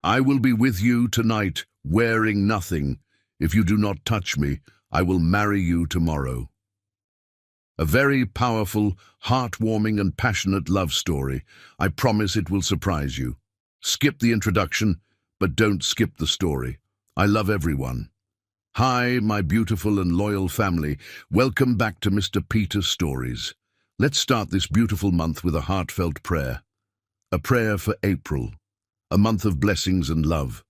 I will be with you tonight, wearing nothing. If you do not touch me, I will marry you tomorrow. A very powerful, heartwarming and passionate love story. I promise it will surprise you. Skip the introduction, but don't skip the story. I love everyone. Hi, my beautiful and loyal family. Welcome back to Mr. Peter's Stories. Let's start this beautiful month with a heartfelt prayer. A prayer for April, a month of blessings and love.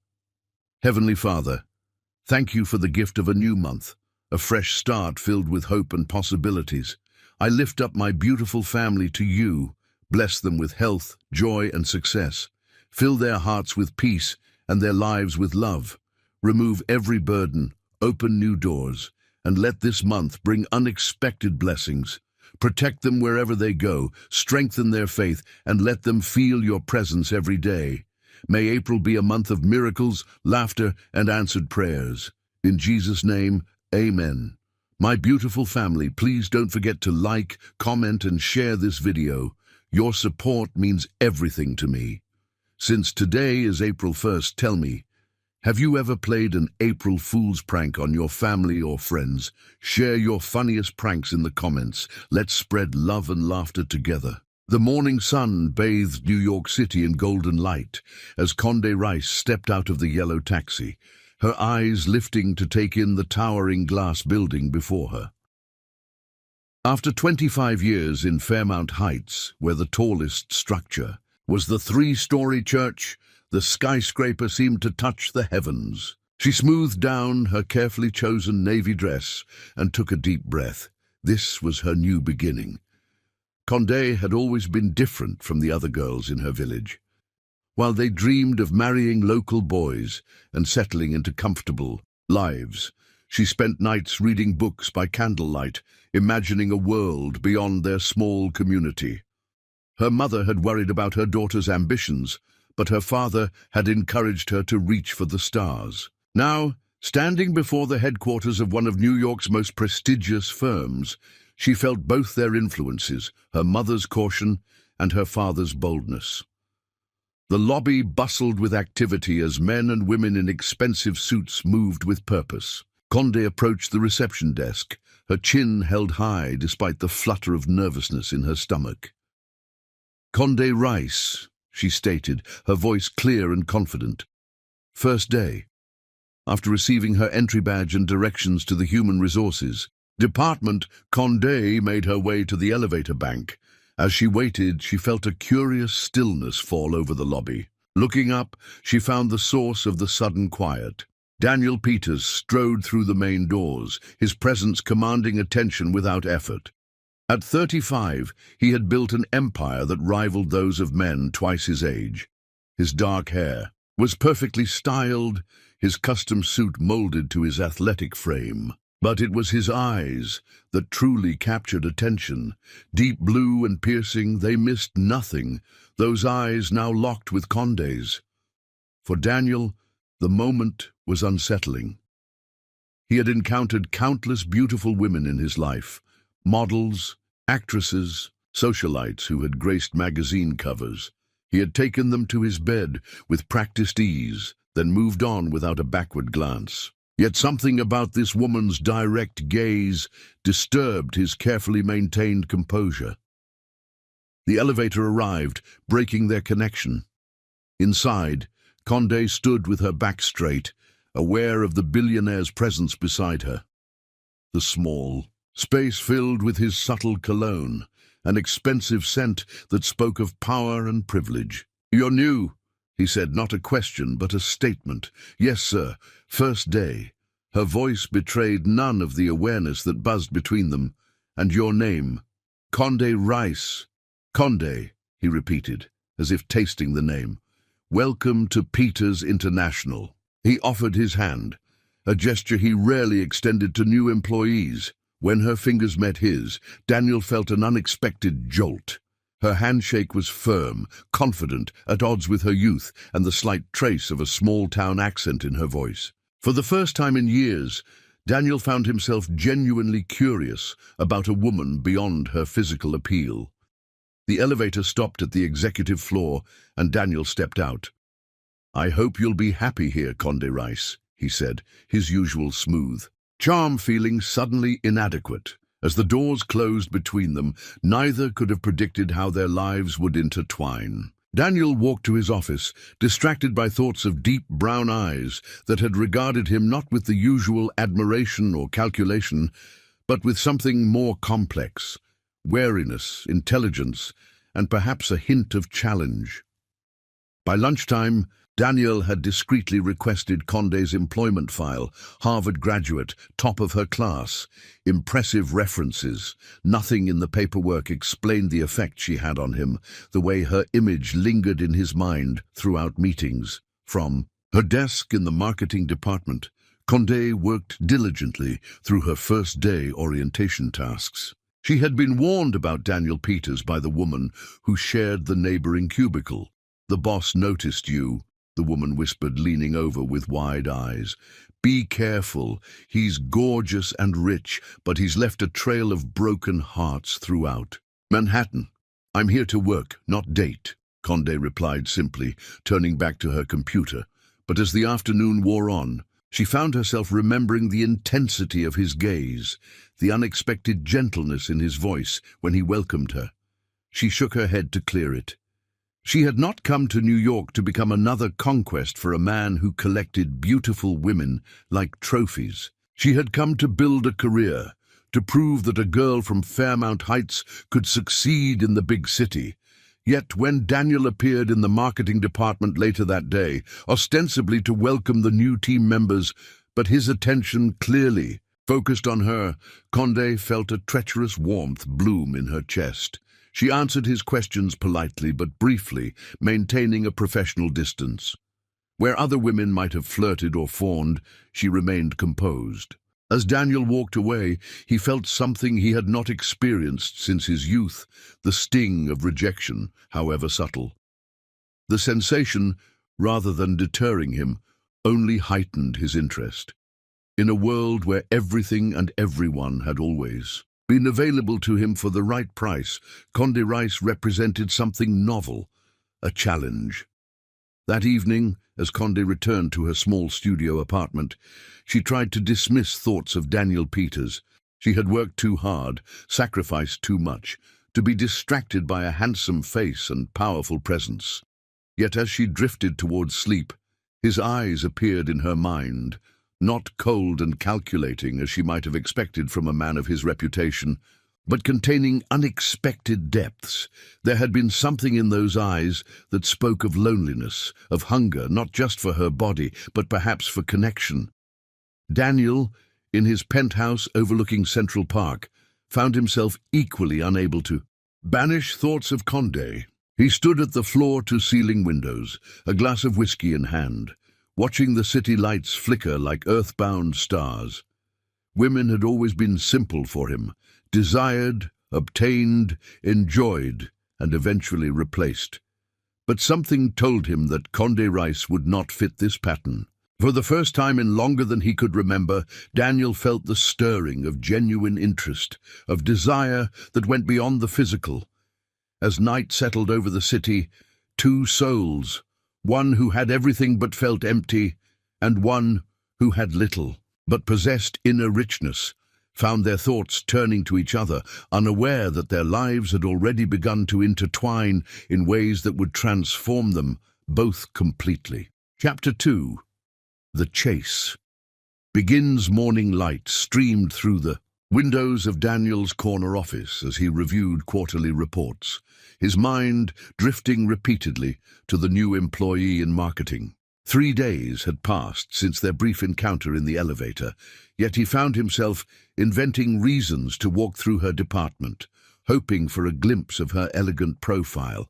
Heavenly Father, thank you for the gift of a new month, a fresh start filled with hope and possibilities. I lift up my beautiful family to you. Bless them with health, joy, and success. Fill their hearts with peace and their lives with love. Remove every burden, open new doors, and let this month bring unexpected blessings. Protect them wherever they go, strengthen their faith, and let them feel your presence every day. May April be a month of miracles, laughter, and answered prayers. In Jesus' name, amen. My beautiful family, please don't forget to like, comment, and share this video. Your support means everything to me. Since today is April 1st, tell me, have you ever played an April Fool's prank on your family or friends? Share your funniest pranks in the comments. Let's spread love and laughter together. The morning sun bathed New York City in golden light as Conde Rice stepped out of the yellow taxi, her eyes lifting to take in the towering glass building before her. After 25 years in Fairmount Heights, where the tallest structure was the three-story church, the skyscraper seemed to touch the heavens. She smoothed down her carefully chosen navy dress and took a deep breath. This was her new beginning. Conde had always been different from the other girls in her village. While they dreamed of marrying local boys and settling into comfortable lives, she spent nights reading books by candlelight, imagining a world beyond their small community. Her mother had worried about her daughter's ambitions, but her father had encouraged her to reach for the stars. Now, standing before the headquarters of one of New York's most prestigious firms, she felt both their influences, her mother's caution and her father's boldness. The lobby bustled with activity as men and women in expensive suits moved with purpose. Conde approached the reception desk, her chin held high despite the flutter of nervousness in her stomach. Conde Rice, she stated, her voice clear and confident. First day. After receiving her entry badge and directions to the Human Resources Department, Conde made her way to the elevator bank. As she waited, she felt a curious stillness fall over the lobby. Looking up, she found the source of the sudden quiet. Daniel Peters strode through the main doors, his presence commanding attention without effort. At 35, he had built an empire that rivaled those of men twice his age. His dark hair was perfectly styled, his custom suit molded to his athletic frame. But it was his eyes that truly captured attention. Deep blue and piercing, they missed nothing, those eyes now locked with Conde's. For Daniel, the moment was unsettling. He had encountered countless beautiful women in his life, models, actresses, socialites who had graced magazine covers. He had taken them to his bed with practiced ease, then moved on without a backward glance. Yet something about this woman's direct gaze disturbed his carefully maintained composure. The elevator arrived, breaking their connection. Inside, Conde stood with her back straight, aware of the billionaire's presence beside her. The small space filled with his subtle cologne, an expensive scent that spoke of power and privilege. "You're new," he said, not a question, but a statement. "Yes, sir. First day." Her voice betrayed none of the awareness that buzzed between them. "And your name?" "Conde Rice." "Conde," he repeated, as if tasting the name. "Welcome to Peters International." He offered his hand, a gesture he rarely extended to new employees. When her fingers met his, Daniel felt an unexpected jolt. Her handshake was firm, confident, at odds with her youth and the slight trace of a small-town accent in her voice. For the first time in years, Daniel found himself genuinely curious about a woman beyond her physical appeal. The elevator stopped at the executive floor, and Daniel stepped out. "I hope you'll be happy here, Condé Rice," he said, his usual smooth charm feeling suddenly inadequate. As the doors closed between them, neither could have predicted how their lives would intertwine. Daniel walked to his office, distracted by thoughts of deep brown eyes that had regarded him not with the usual admiration or calculation, but with something more complex: wariness, intelligence, and perhaps a hint of challenge. By lunchtime, Daniel had discreetly requested Condé's employment file: Harvard graduate, top of her class, impressive references. Nothing in the paperwork explained the effect she had on him, the way her image lingered in his mind throughout meetings. From her desk in the marketing department, Condé worked diligently through her first-day orientation tasks. She had been warned about Daniel Peters by the woman who shared the neighboring cubicle. "The boss noticed you," the woman whispered, leaning over with wide eyes. "Be careful. He's gorgeous and rich, but he's left a trail of broken hearts throughout." "Manhattan. I'm here to work, not date," Condé replied simply, turning back to her computer. But as the afternoon wore on, she found herself remembering the intensity of his gaze, the unexpected gentleness in his voice when he welcomed her. She shook her head to clear it. She had not come to New York to become another conquest for a man who collected beautiful women like trophies. She had come to build a career, to prove that a girl from Fairmount Heights could succeed in the big city. Yet when Daniel appeared in the marketing department later that day, ostensibly to welcome the new team members, but his attention clearly focused on her, Condé felt a treacherous warmth bloom in her chest. She answered his questions politely but briefly, maintaining a professional distance. Where other women might have flirted or fawned, she remained composed. As Daniel walked away, he felt something he had not experienced since his youth: the sting of rejection, however subtle. The sensation, rather than deterring him, only heightened his interest. In a world where everything and everyone had always been available to him for the right price, Condé Rice represented something novel, a challenge. That evening, as Condé returned to her small studio apartment, she tried to dismiss thoughts of Daniel Peters. She had worked too hard, sacrificed too much, to be distracted by a handsome face and powerful presence. Yet as she drifted towards sleep, his eyes appeared in her mind, not cold and calculating as she might have expected from a man of his reputation, but containing unexpected depths. There had been something in those eyes that spoke of loneliness, of hunger, not just for her body, but perhaps for connection. Daniel, in his penthouse overlooking Central Park, found himself equally unable to banish thoughts of Condé. He stood at the floor-to-ceiling windows, a glass of whiskey in hand, watching the city lights flicker like earthbound stars. Women had always been simple for him: desired, obtained, enjoyed, and eventually replaced. But something told him that Condé Rice would not fit this pattern. For the first time in longer than he could remember, Daniel felt the stirring of genuine interest, of desire that went beyond the physical. As night settled over the city, two souls, one who had everything but felt empty, and one who had little, but possessed inner richness, found their thoughts turning to each other, unaware that their lives had already begun to intertwine in ways that would transform them both completely. Chapter 2. The Chase. Begins morning light streamed through the windows of Daniel's corner office as he reviewed quarterly reports, his mind drifting repeatedly to the new employee in marketing. 3 days had passed since their brief encounter in the elevator, yet he found himself inventing reasons to walk through her department, hoping for a glimpse of her elegant profile,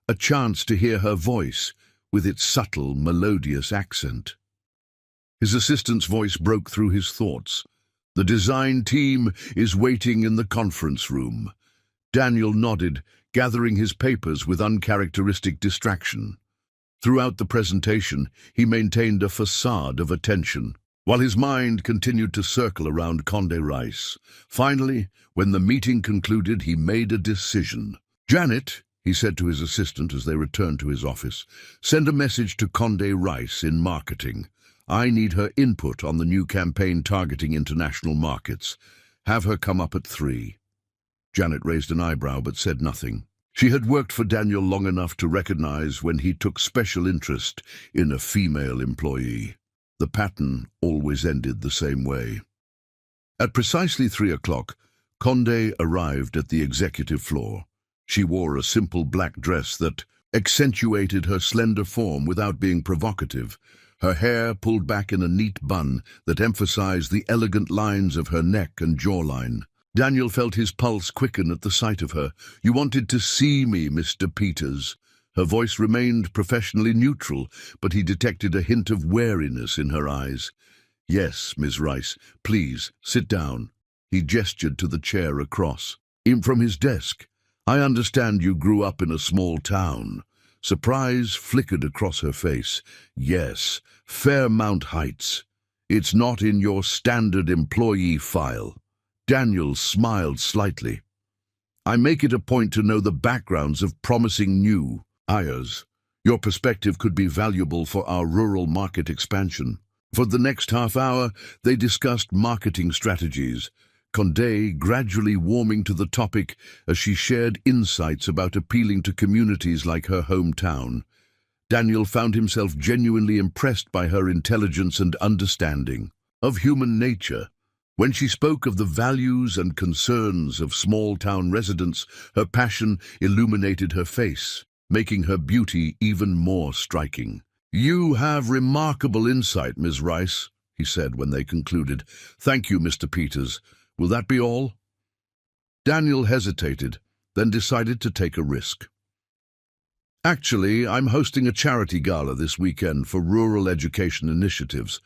a chance to hear her voice with its subtle, melodious accent. His assistant's voice broke through his thoughts. "The design team is waiting in the conference room." Daniel nodded, gathering his papers with uncharacteristic distraction. Throughout the presentation, he maintained a facade of attention, while his mind continued to circle around Condé Rice. Finally, when the meeting concluded, he made a decision. "Janet," he said to his assistant as they returned to his office. Send a message to Conde Rice in marketing. I need her input on the new campaign targeting international markets. Have her come up at 3. Janet raised an eyebrow but said nothing. She had worked for Daniel long enough to recognize when he took special interest in a female employee. The pattern always ended the same way. At precisely 3 o'clock, Conde arrived at the executive floor. She wore a simple black dress that accentuated her slender form without being provocative, her hair pulled back in a neat bun that emphasized the elegant lines of her neck and jawline. Daniel felt his pulse quicken at the sight of her. You wanted to see me, Mr. Peters. Her voice remained professionally neutral, but he detected a hint of wariness in her eyes. Yes, Miss Rice, please, sit down. He gestured to the chair across. In from his desk. I understand you grew up in a small town. Surprise flickered across her face. Yes, Fairmount Heights. It's not in your standard employee file. Daniel smiled slightly. I make it a point to know the backgrounds of promising new hires. Your perspective could be valuable for our rural market expansion. For the next half hour, they discussed marketing strategies, Conde gradually warming to the topic as she shared insights about appealing to communities like her hometown. Daniel found himself genuinely impressed by her intelligence and understanding of human nature. When she spoke of the values and concerns of small-town residents, her passion illuminated her face, making her beauty even more striking. You have remarkable insight, Ms. Rice, he said when they concluded. Thank you, Mr. Peters. Will that be all? Daniel hesitated, then decided to take a risk. Actually, I'm hosting a charity gala this weekend for rural education initiatives.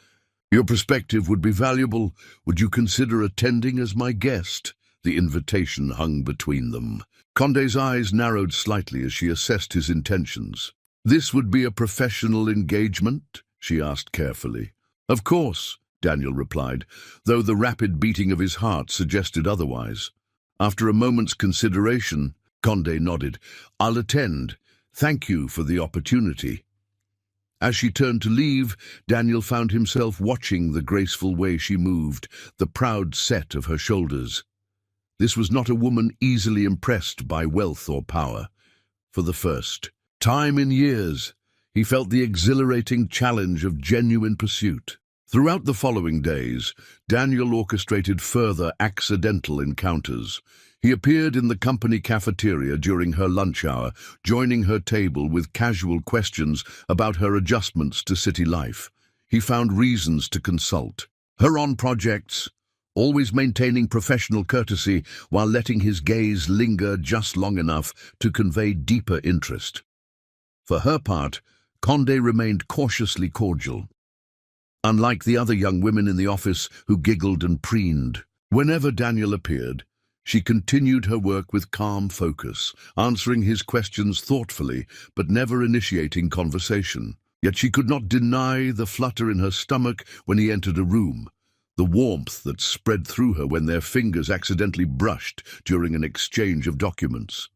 Your perspective would be valuable. Would you consider attending as my guest? The invitation hung between them. Conde's eyes narrowed slightly as she assessed his intentions. This would be a professional engagement? She asked carefully. Of course, Daniel replied, though the rapid beating of his heart suggested otherwise. After a moment's consideration, Conde nodded. I'll attend. Thank you for the opportunity. As she turned to leave, Daniel found himself watching the graceful way she moved, the proud set of her shoulders. This was not a woman easily impressed by wealth or power. For the first time in years, he felt the exhilarating challenge of genuine pursuit. Throughout the following days, Daniel orchestrated further accidental encounters. He appeared in the company cafeteria during her lunch hour, joining her table with casual questions about her adjustments to city life. He found reasons to consult her on projects, always maintaining professional courtesy while letting his gaze linger just long enough to convey deeper interest. For her part, Conde remained cautiously cordial. Unlike the other young women in the office who giggled and preened, whenever Daniel appeared, she continued her work with calm focus, answering his questions thoughtfully but never initiating conversation. Yet she could not deny the flutter in her stomach when he entered a room, the warmth that spread through her when their fingers accidentally brushed during an exchange of documents.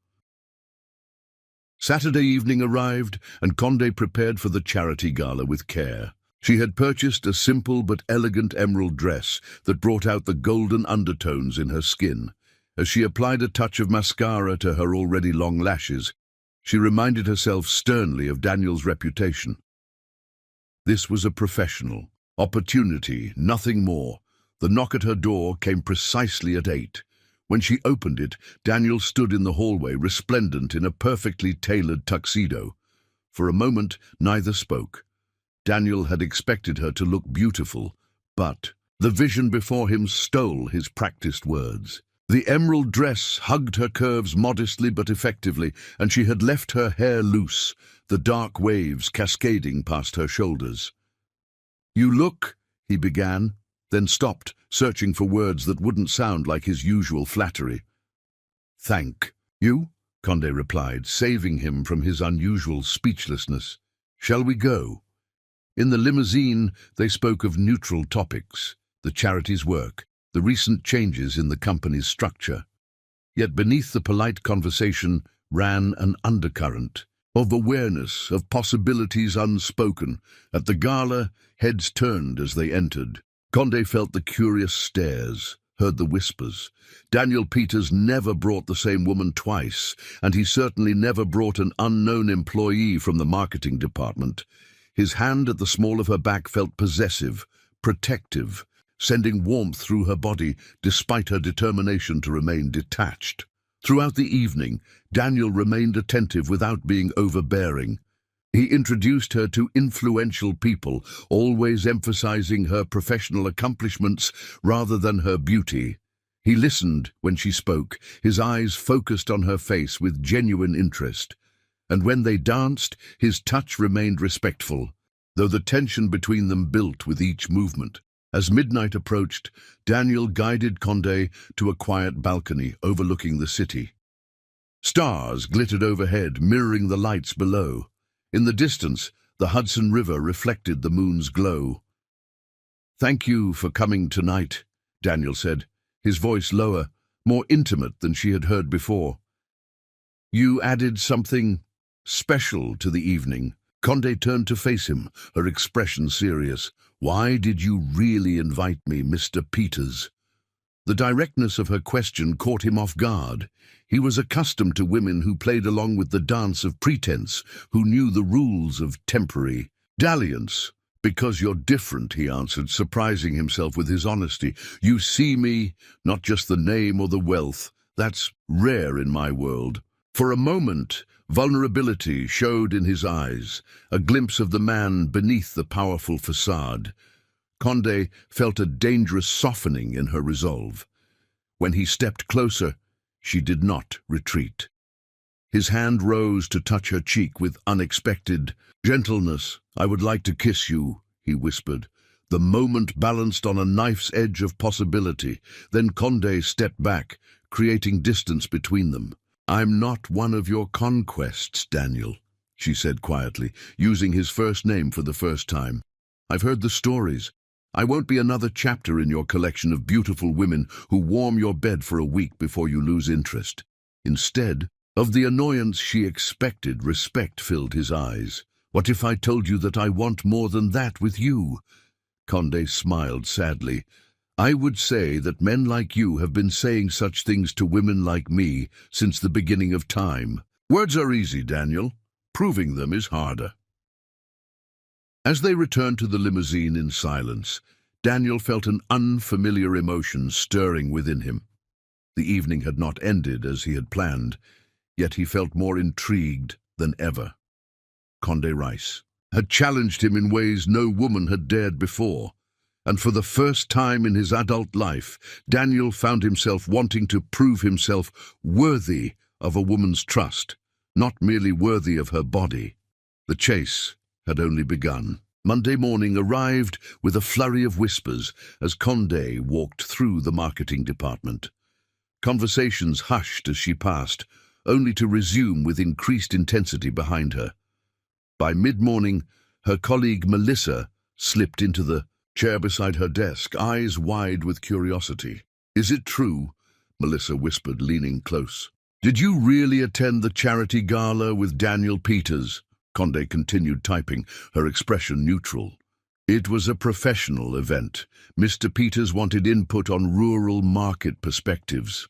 Saturday evening arrived, and Conde prepared for the charity gala with care. She had purchased a simple but elegant emerald dress that brought out the golden undertones in her skin. As she applied a touch of mascara to her already long lashes, she reminded herself sternly of Daniel's reputation. This was a professional opportunity, nothing more. The knock at her door came precisely at 8. When she opened it, Daniel stood in the hallway, resplendent in a perfectly tailored tuxedo. For a moment, neither spoke. Daniel had expected her to look beautiful, but the vision before him stole his practiced words. The emerald dress hugged her curves modestly but effectively, and she had left her hair loose, the dark waves cascading past her shoulders. "You look," he began, then stopped, searching for words that wouldn't sound like his usual flattery. "Thank you," Conde replied, saving him from his unusual speechlessness. "Shall we go?" In the limousine, they spoke of neutral topics, the charity's work, the recent changes in the company's structure. Yet beneath the polite conversation, ran an undercurrent of awareness, of possibilities unspoken. At the gala, heads turned as they entered. Condé felt the curious stares, heard the whispers. Daniel Peters never brought the same woman twice, and he certainly never brought an unknown employee from the marketing department. His hand at the small of her back felt possessive, protective, sending warmth through her body despite her determination to remain detached. Throughout the evening, Daniel remained attentive without being overbearing. He introduced her to influential people, always emphasizing her professional accomplishments rather than her beauty. He listened when she spoke, his eyes focused on her face with genuine interest. And when they danced, his touch remained respectful, though the tension between them built with each movement. As midnight approached, Daniel guided Condé to a quiet balcony overlooking the city. Stars glittered overhead, mirroring the lights below. In the distance, the Hudson River reflected the moon's glow. "Thank you for coming tonight," Daniel said, his voice lower, more intimate than she had heard before. "You added something special to the evening." Condé turned to face him, her expression serious. "Why did you really invite me, Mr. Peters?" The directness of her question caught him off guard. He was accustomed to women who played along with the dance of pretense, who knew the rules of temporary dalliance. "Because you're different," he answered, surprising himself with his honesty. "You see me, not just the name or the wealth. That's rare in my world." For a moment, vulnerability showed in his eyes, a glimpse of the man beneath the powerful facade. Condé felt a dangerous softening in her resolve. When he stepped closer, she did not retreat. His hand rose to touch her cheek with unexpected gentleness. "I would like to kiss you," he whispered. The moment balanced on a knife's edge of possibility. Then Condé stepped back, creating distance between them. "I'm not one of your conquests, Daniel," she said quietly, using his first name for the first time. "I've heard the stories. I won't be another chapter in your collection of beautiful women who warm your bed for a week before you lose interest." Instead of the annoyance she expected, respect filled his eyes. "What if I told you that I want more than that with you?" Condé smiled sadly. "I would say that men like you have been saying such things to women like me since the beginning of time. Words are easy, Daniel. Proving them is harder." As they returned to the limousine in silence, Daniel felt an unfamiliar emotion stirring within him. The evening had not ended as he had planned, yet he felt more intrigued than ever. Condé Rice had challenged him in ways no woman had dared before, and for the first time in his adult life, Daniel found himself wanting to prove himself worthy of a woman's trust, not merely worthy of her body. The chase had only begun. Monday morning arrived with a flurry of whispers as Condé walked through the marketing department. Conversations hushed as she passed, only to resume with increased intensity behind her. By mid-morning, her colleague Melissa slipped into the chair beside her desk, eyes wide with curiosity. "Is it true?" Melissa whispered, leaning close. "Did you really attend the charity gala with Daniel Peters?" Condé continued typing, her expression neutral. "It was a professional event. Mr. Peters wanted input on rural market perspectives."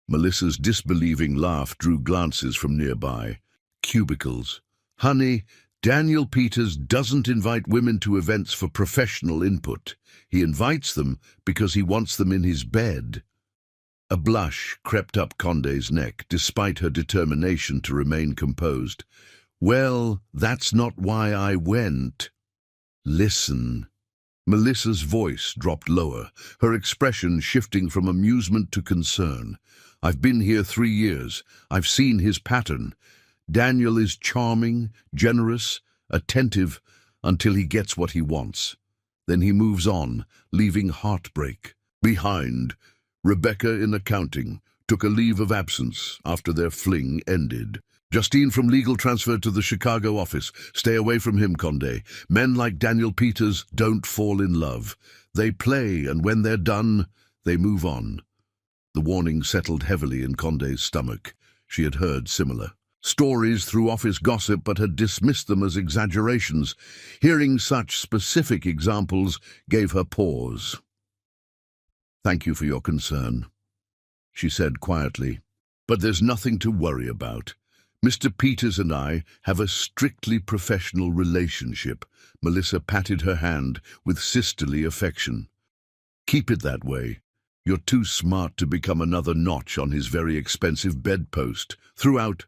Melissa's disbelieving laugh drew glances from nearby cubicles. "Honey, Daniel Peters doesn't invite women to events for professional input. He invites them because he wants them in his bed." A blush crept up Condé's neck, despite her determination to remain composed. "Well, that's not why I went." "Listen." Melissa's voice dropped lower, her expression shifting from amusement to concern. "I've been here 3 years. I've seen his pattern. Daniel is charming, generous, attentive, until he gets what he wants. Then he moves on, leaving heartbreak behind. Rebecca in accounting took a leave of absence after their fling ended. Justine from legal transferred to the Chicago office. Stay away from him, Condé. Men like Daniel Peters don't fall in love. They play, and when they're done, they move on." The warning settled heavily in Condé's stomach. She had heard similar stories through office gossip, but had dismissed them as exaggerations. Hearing such specific examples gave her pause. "Thank you for your concern," she said quietly. "But there's nothing to worry about. Mr. Peters and I have a strictly professional relationship." Melissa patted her hand with sisterly affection. "Keep it that way. You're too smart to become another notch on his very expensive bedpost." Throughout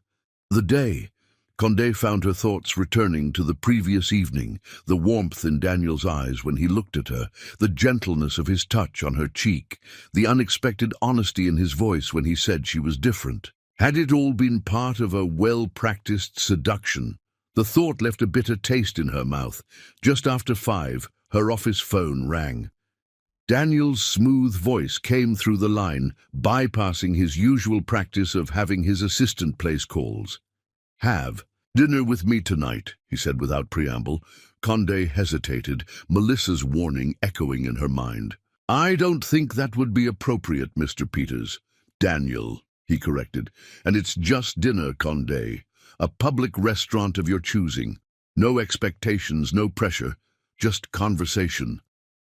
the day, Condé found her thoughts returning to the previous evening, the warmth in Daniel's eyes when he looked at her, the gentleness of his touch on her cheek, the unexpected honesty in his voice when he said she was different. Had it all been part of a well-practiced seduction? The thought left a bitter taste in her mouth. Just after 5, her office phone rang. Daniel's smooth voice came through the line, bypassing his usual practice of having his assistant place calls. "Have dinner with me tonight," he said without preamble. Condé hesitated, Melissa's warning echoing in her mind. "I don't think that would be appropriate, Mr. Peters." "Daniel," he corrected. "And it's just dinner, Condé. A public restaurant of your choosing. No expectations, no pressure, just conversation."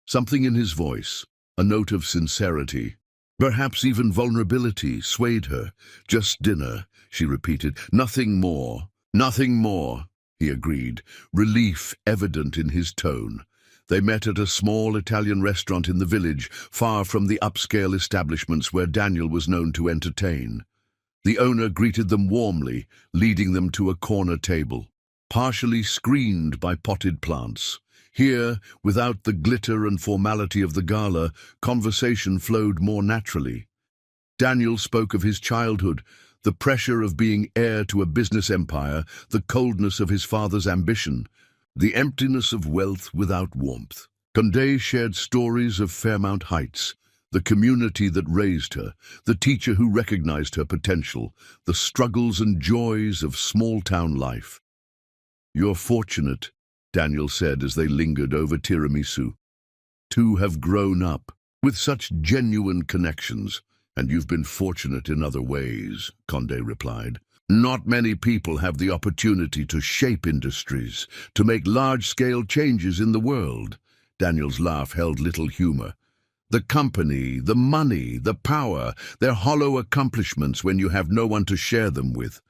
Something in his voice, a note of sincerity, perhaps even vulnerability, swayed her. "Just dinner," she repeated. "Nothing more." "Nothing more," he agreed, relief evident in his tone. They met at a small Italian restaurant in the village, far from the upscale establishments where Daniel was known to entertain. The owner greeted them warmly, leading them to a corner table, partially screened by potted plants. Here, without the glitter and formality of the gala, conversation flowed more naturally. Daniel spoke of his childhood, the pressure of being heir to a business empire, the coldness of his father's ambition, the emptiness of wealth without warmth. Condé shared stories of Fairmount Heights, the community that raised her, the teacher who recognized her potential, the struggles and joys of small-town life. "You're fortunate," Daniel said as they lingered over tiramisu. "Two have grown up with such genuine connections, and you've been fortunate in other ways," Condé replied. "Not many people have the opportunity to shape industries, to make large-scale changes in the world." Daniel's laugh held little humor. "The company, the money, the power, they're hollow accomplishments when you have no one to share them with."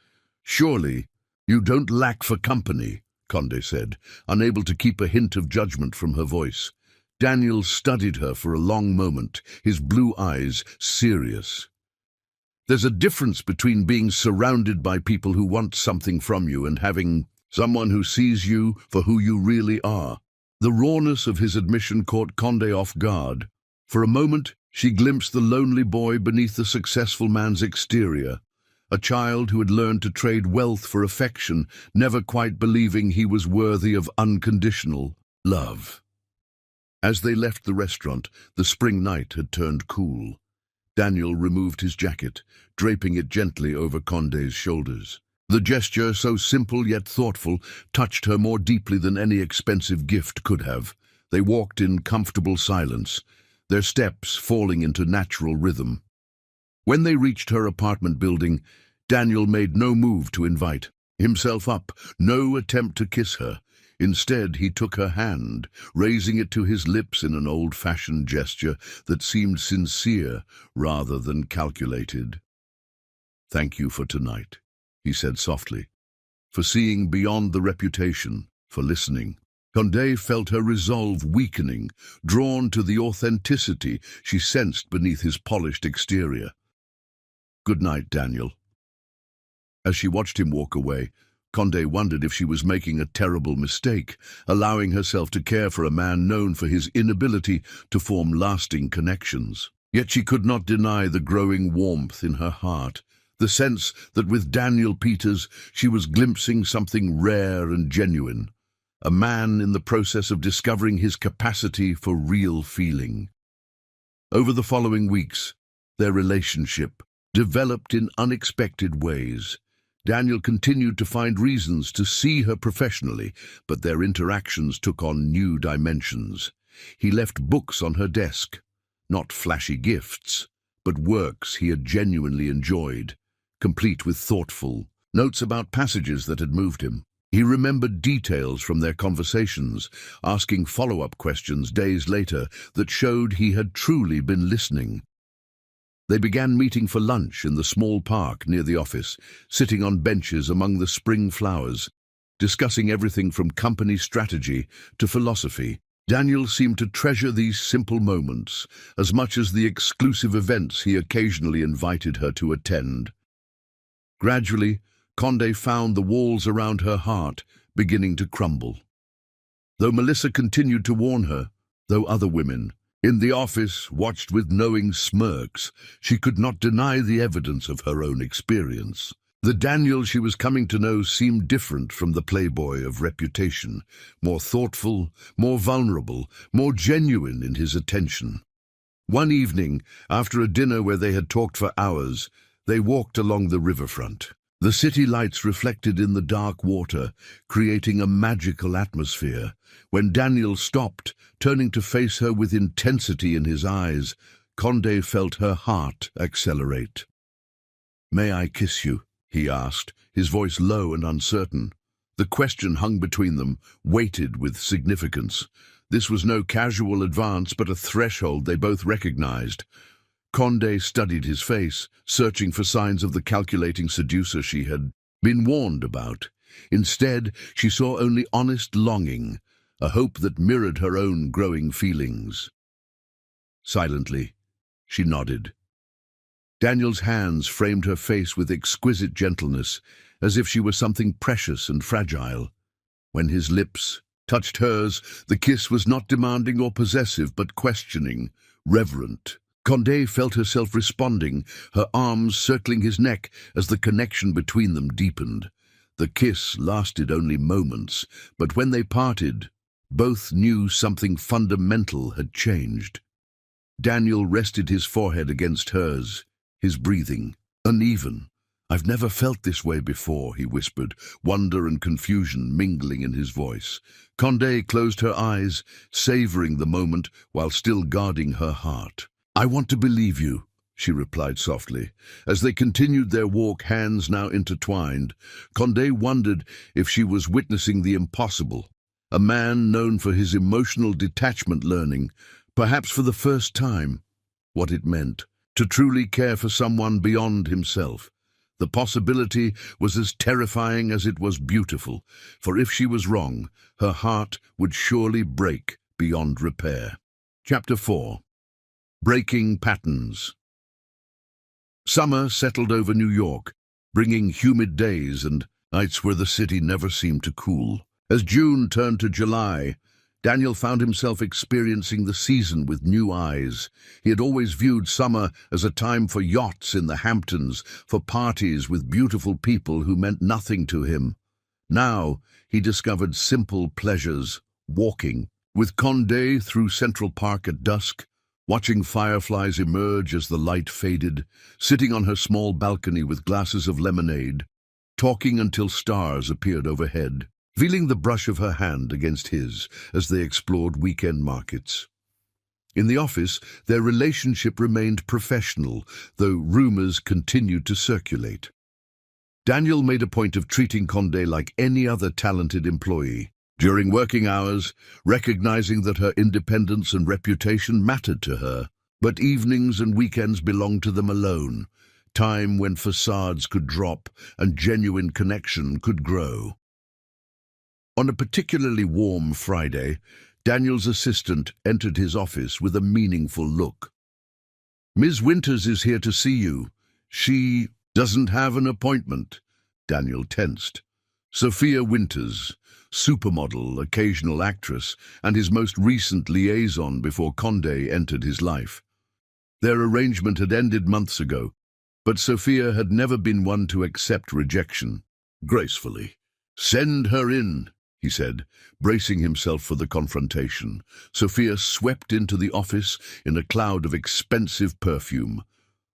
"Surely you don't lack for company," Condé said, unable to keep a hint of judgment from her voice. Daniel studied her for a long moment, his blue eyes serious. "There's a difference between being surrounded by people who want something from you and having someone who sees you for who you really are." The rawness of his admission caught Condé off guard. For a moment, she glimpsed the lonely boy beneath the successful man's exterior, a child who had learned to trade wealth for affection, never quite believing he was worthy of unconditional love. As they left the restaurant, the spring night had turned cool. Daniel removed his jacket, draping it gently over Condé's shoulders. The gesture, so simple yet thoughtful, touched her more deeply than any expensive gift could have. They walked in comfortable silence, their steps falling into natural rhythm. When they reached her apartment building, Daniel made no move to invite himself up, no attempt to kiss her. Instead, he took her hand, raising it to his lips in an old-fashioned gesture that seemed sincere rather than calculated. "Thank you for tonight," he said softly, "for seeing beyond the reputation, for listening." Condé felt her resolve weakening, drawn to the authenticity she sensed beneath his polished exterior. "Good night, Daniel." As she watched him walk away, Condé wondered if she was making a terrible mistake, allowing herself to care for a man known for his inability to form lasting connections. Yet she could not deny the growing warmth in her heart, the sense that with Daniel Peters she was glimpsing something rare and genuine, a man in the process of discovering his capacity for real feeling. Over the following weeks, their relationship developed in unexpected ways. Daniel continued to find reasons to see her professionally, but their interactions took on new dimensions. He left books on her desk, not flashy gifts, but works he had genuinely enjoyed, complete with thoughtful, notes about passages that had moved him. He remembered details from their conversations, asking follow-up questions days later that showed he had truly been listening. They began meeting for lunch in the small park near the office, sitting on benches among the spring flowers, discussing everything from company strategy to philosophy. Daniel seemed to treasure these simple moments as much as the exclusive events he occasionally invited her to attend. Gradually, Condé found the walls around her heart beginning to crumble. Though Melissa continued to warn her, though other women in the office watched with knowing smirks, she could not deny the evidence of her own experience. The Daniel she was coming to know seemed different from the playboy of reputation, more thoughtful, more vulnerable, more genuine in his attention. One evening, after a dinner where they had talked for hours, they walked along the riverfront. The city lights reflected in the dark water, creating a magical atmosphere. When Daniel stopped, turning to face her with intensity in his eyes, Condé felt her heart accelerate. "May I kiss you?" he asked, his voice low and uncertain. The question hung between them, weighted with significance. This was no casual advance, but a threshold they both recognized. Condé studied his face, searching for signs of the calculating seducer she had been warned about. Instead, she saw only honest longing, a hope that mirrored her own growing feelings. Silently, she nodded. Daniel's hands framed her face with exquisite gentleness, as if she were something precious and fragile. When his lips touched hers, the kiss was not demanding or possessive, but questioning, reverent. Condé felt herself responding, her arms circling his neck as the connection between them deepened. The kiss lasted only moments, but when they parted, both knew something fundamental had changed. Daniel rested his forehead against hers, his breathing uneven. "I've never felt this way before," he whispered, wonder and confusion mingling in his voice. Condé closed her eyes, savoring the moment while still guarding her heart. "I want to believe you," she replied softly. As they continued their walk, hands now intertwined, Condé wondered if she was witnessing the impossible. A man known for his emotional detachment learning, perhaps for the first time, what it meant to truly care for someone beyond himself. The possibility was as terrifying as it was beautiful, for if she was wrong, her heart would surely break beyond repair. Chapter 4. Breaking Patterns. Summer settled over New York, bringing humid days and nights where the city never seemed to cool. As June turned to July, Daniel found himself experiencing the season with new eyes. He had always viewed summer as a time for yachts in the Hamptons, for parties with beautiful people who meant nothing to him. Now he discovered simple pleasures, walking with Condé through Central Park at dusk, watching fireflies emerge as the light faded, sitting on her small balcony with glasses of lemonade, talking until stars appeared overhead, feeling the brush of her hand against his as they explored weekend markets. In the office, their relationship remained professional, though rumors continued to circulate. Daniel made a point of treating Condé like any other talented employee during working hours, recognizing that her independence and reputation mattered to her. But evenings and weekends belonged to them alone, time when facades could drop and genuine connection could grow. On a particularly warm Friday, Daniel's assistant entered his office with a meaningful look. "Ms. Winters is here to see you. She doesn't have an appointment." Daniel tensed. Sophia Winters, supermodel, occasional actress, and his most recent liaison before Condé entered his life. Their arrangement had ended months ago, but Sophia had never been one to accept rejection gracefully. "Send her in," he said, bracing himself for the confrontation. Sophia swept into the office in a cloud of expensive perfume,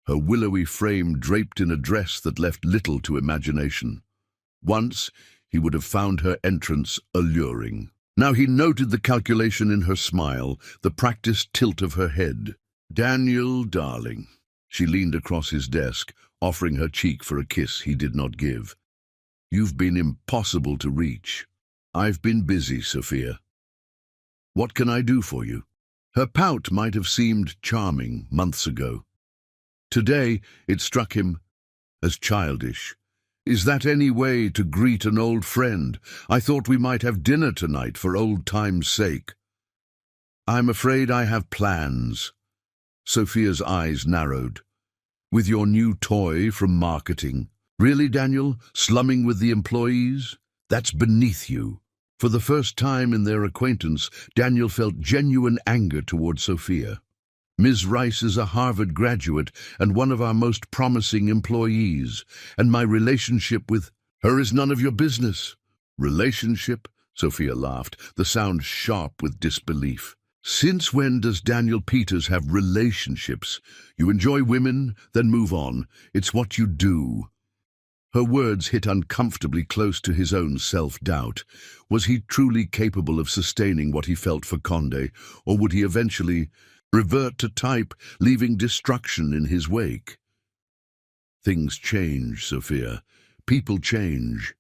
her willowy frame draped in a dress that left little to imagination. Once, he would have found her entrance alluring. Now he noted the calculation in her smile, the practiced tilt of her head. "Daniel, darling." She leaned across his desk, offering her cheek for a kiss he did not give. You've been impossible to reach. I've been busy, Sophia. What can I do for you? Her pout might have seemed charming months ago. Today, it struck him as childish. Is that any way to greet an old friend? I thought we might have dinner tonight for old time's sake. I'm afraid I have plans. Sophia's eyes narrowed. With your new toy from marketing. Really, Daniel? Slumming with the employees? That's beneath you. For the first time in their acquaintance, Daniel felt genuine anger toward Sophia. Ms. Rice is a Harvard graduate and one of our most promising employees, and my relationship with her is none of your business. Relationship? Sophia laughed, the sound sharp with disbelief. Since when does Daniel Peters have relationships? You enjoy women, then move on. It's what you do. Her words hit uncomfortably close to his own self-doubt. Was he truly capable of sustaining what he felt for Condé, or would he eventually revert to type, leaving destruction in his wake? Things change, Sophia. People change.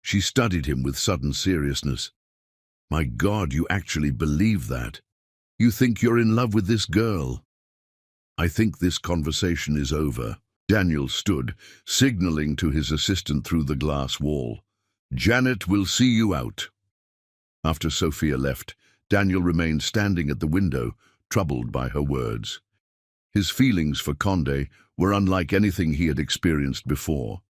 She studied him with sudden seriousness. My God, you actually believe that? You think you're in love with this girl? I think this conversation is over. Daniel stood, signaling to his assistant through the glass wall. Janet will see you out. After Sophia left, Daniel remained standing at the window, troubled by her words. His feelings for Condé were unlike anything he had experienced before.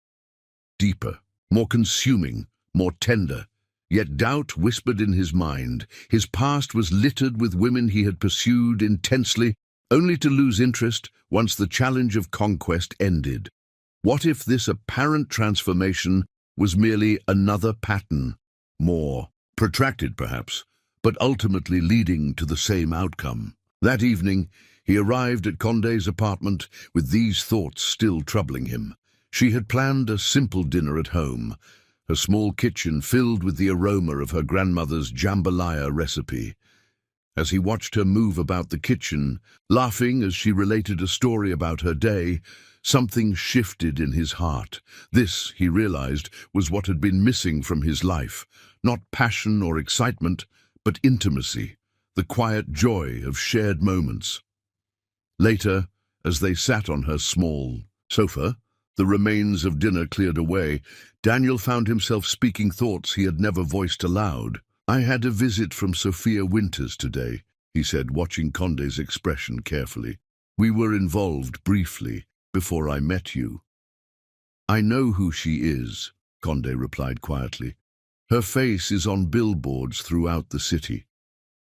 Deeper, more consuming, more tender. Yet doubt whispered in his mind. His past was littered with women he had pursued intensely, only to lose interest once the challenge of conquest ended. What if this apparent transformation was merely another pattern, more protracted perhaps, but ultimately leading to the same outcome? That evening, he arrived at Condé's apartment with these thoughts still troubling him. She had planned a simple dinner at home, her small kitchen filled with the aroma of her grandmother's jambalaya recipe. As he watched her move about the kitchen, laughing as she related a story about her day, something shifted in his heart. This, he realized, was what had been missing from his life. Not passion or excitement, but intimacy, the quiet joy of shared moments. Later, as they sat on her small sofa, the remains of dinner cleared away, Daniel found himself speaking thoughts he had never voiced aloud. I had a visit from Sophia Winters today, he said, watching Condé's expression carefully. We were involved briefly before I met you. I know who she is, Condé replied quietly. Her face is on billboards throughout the city.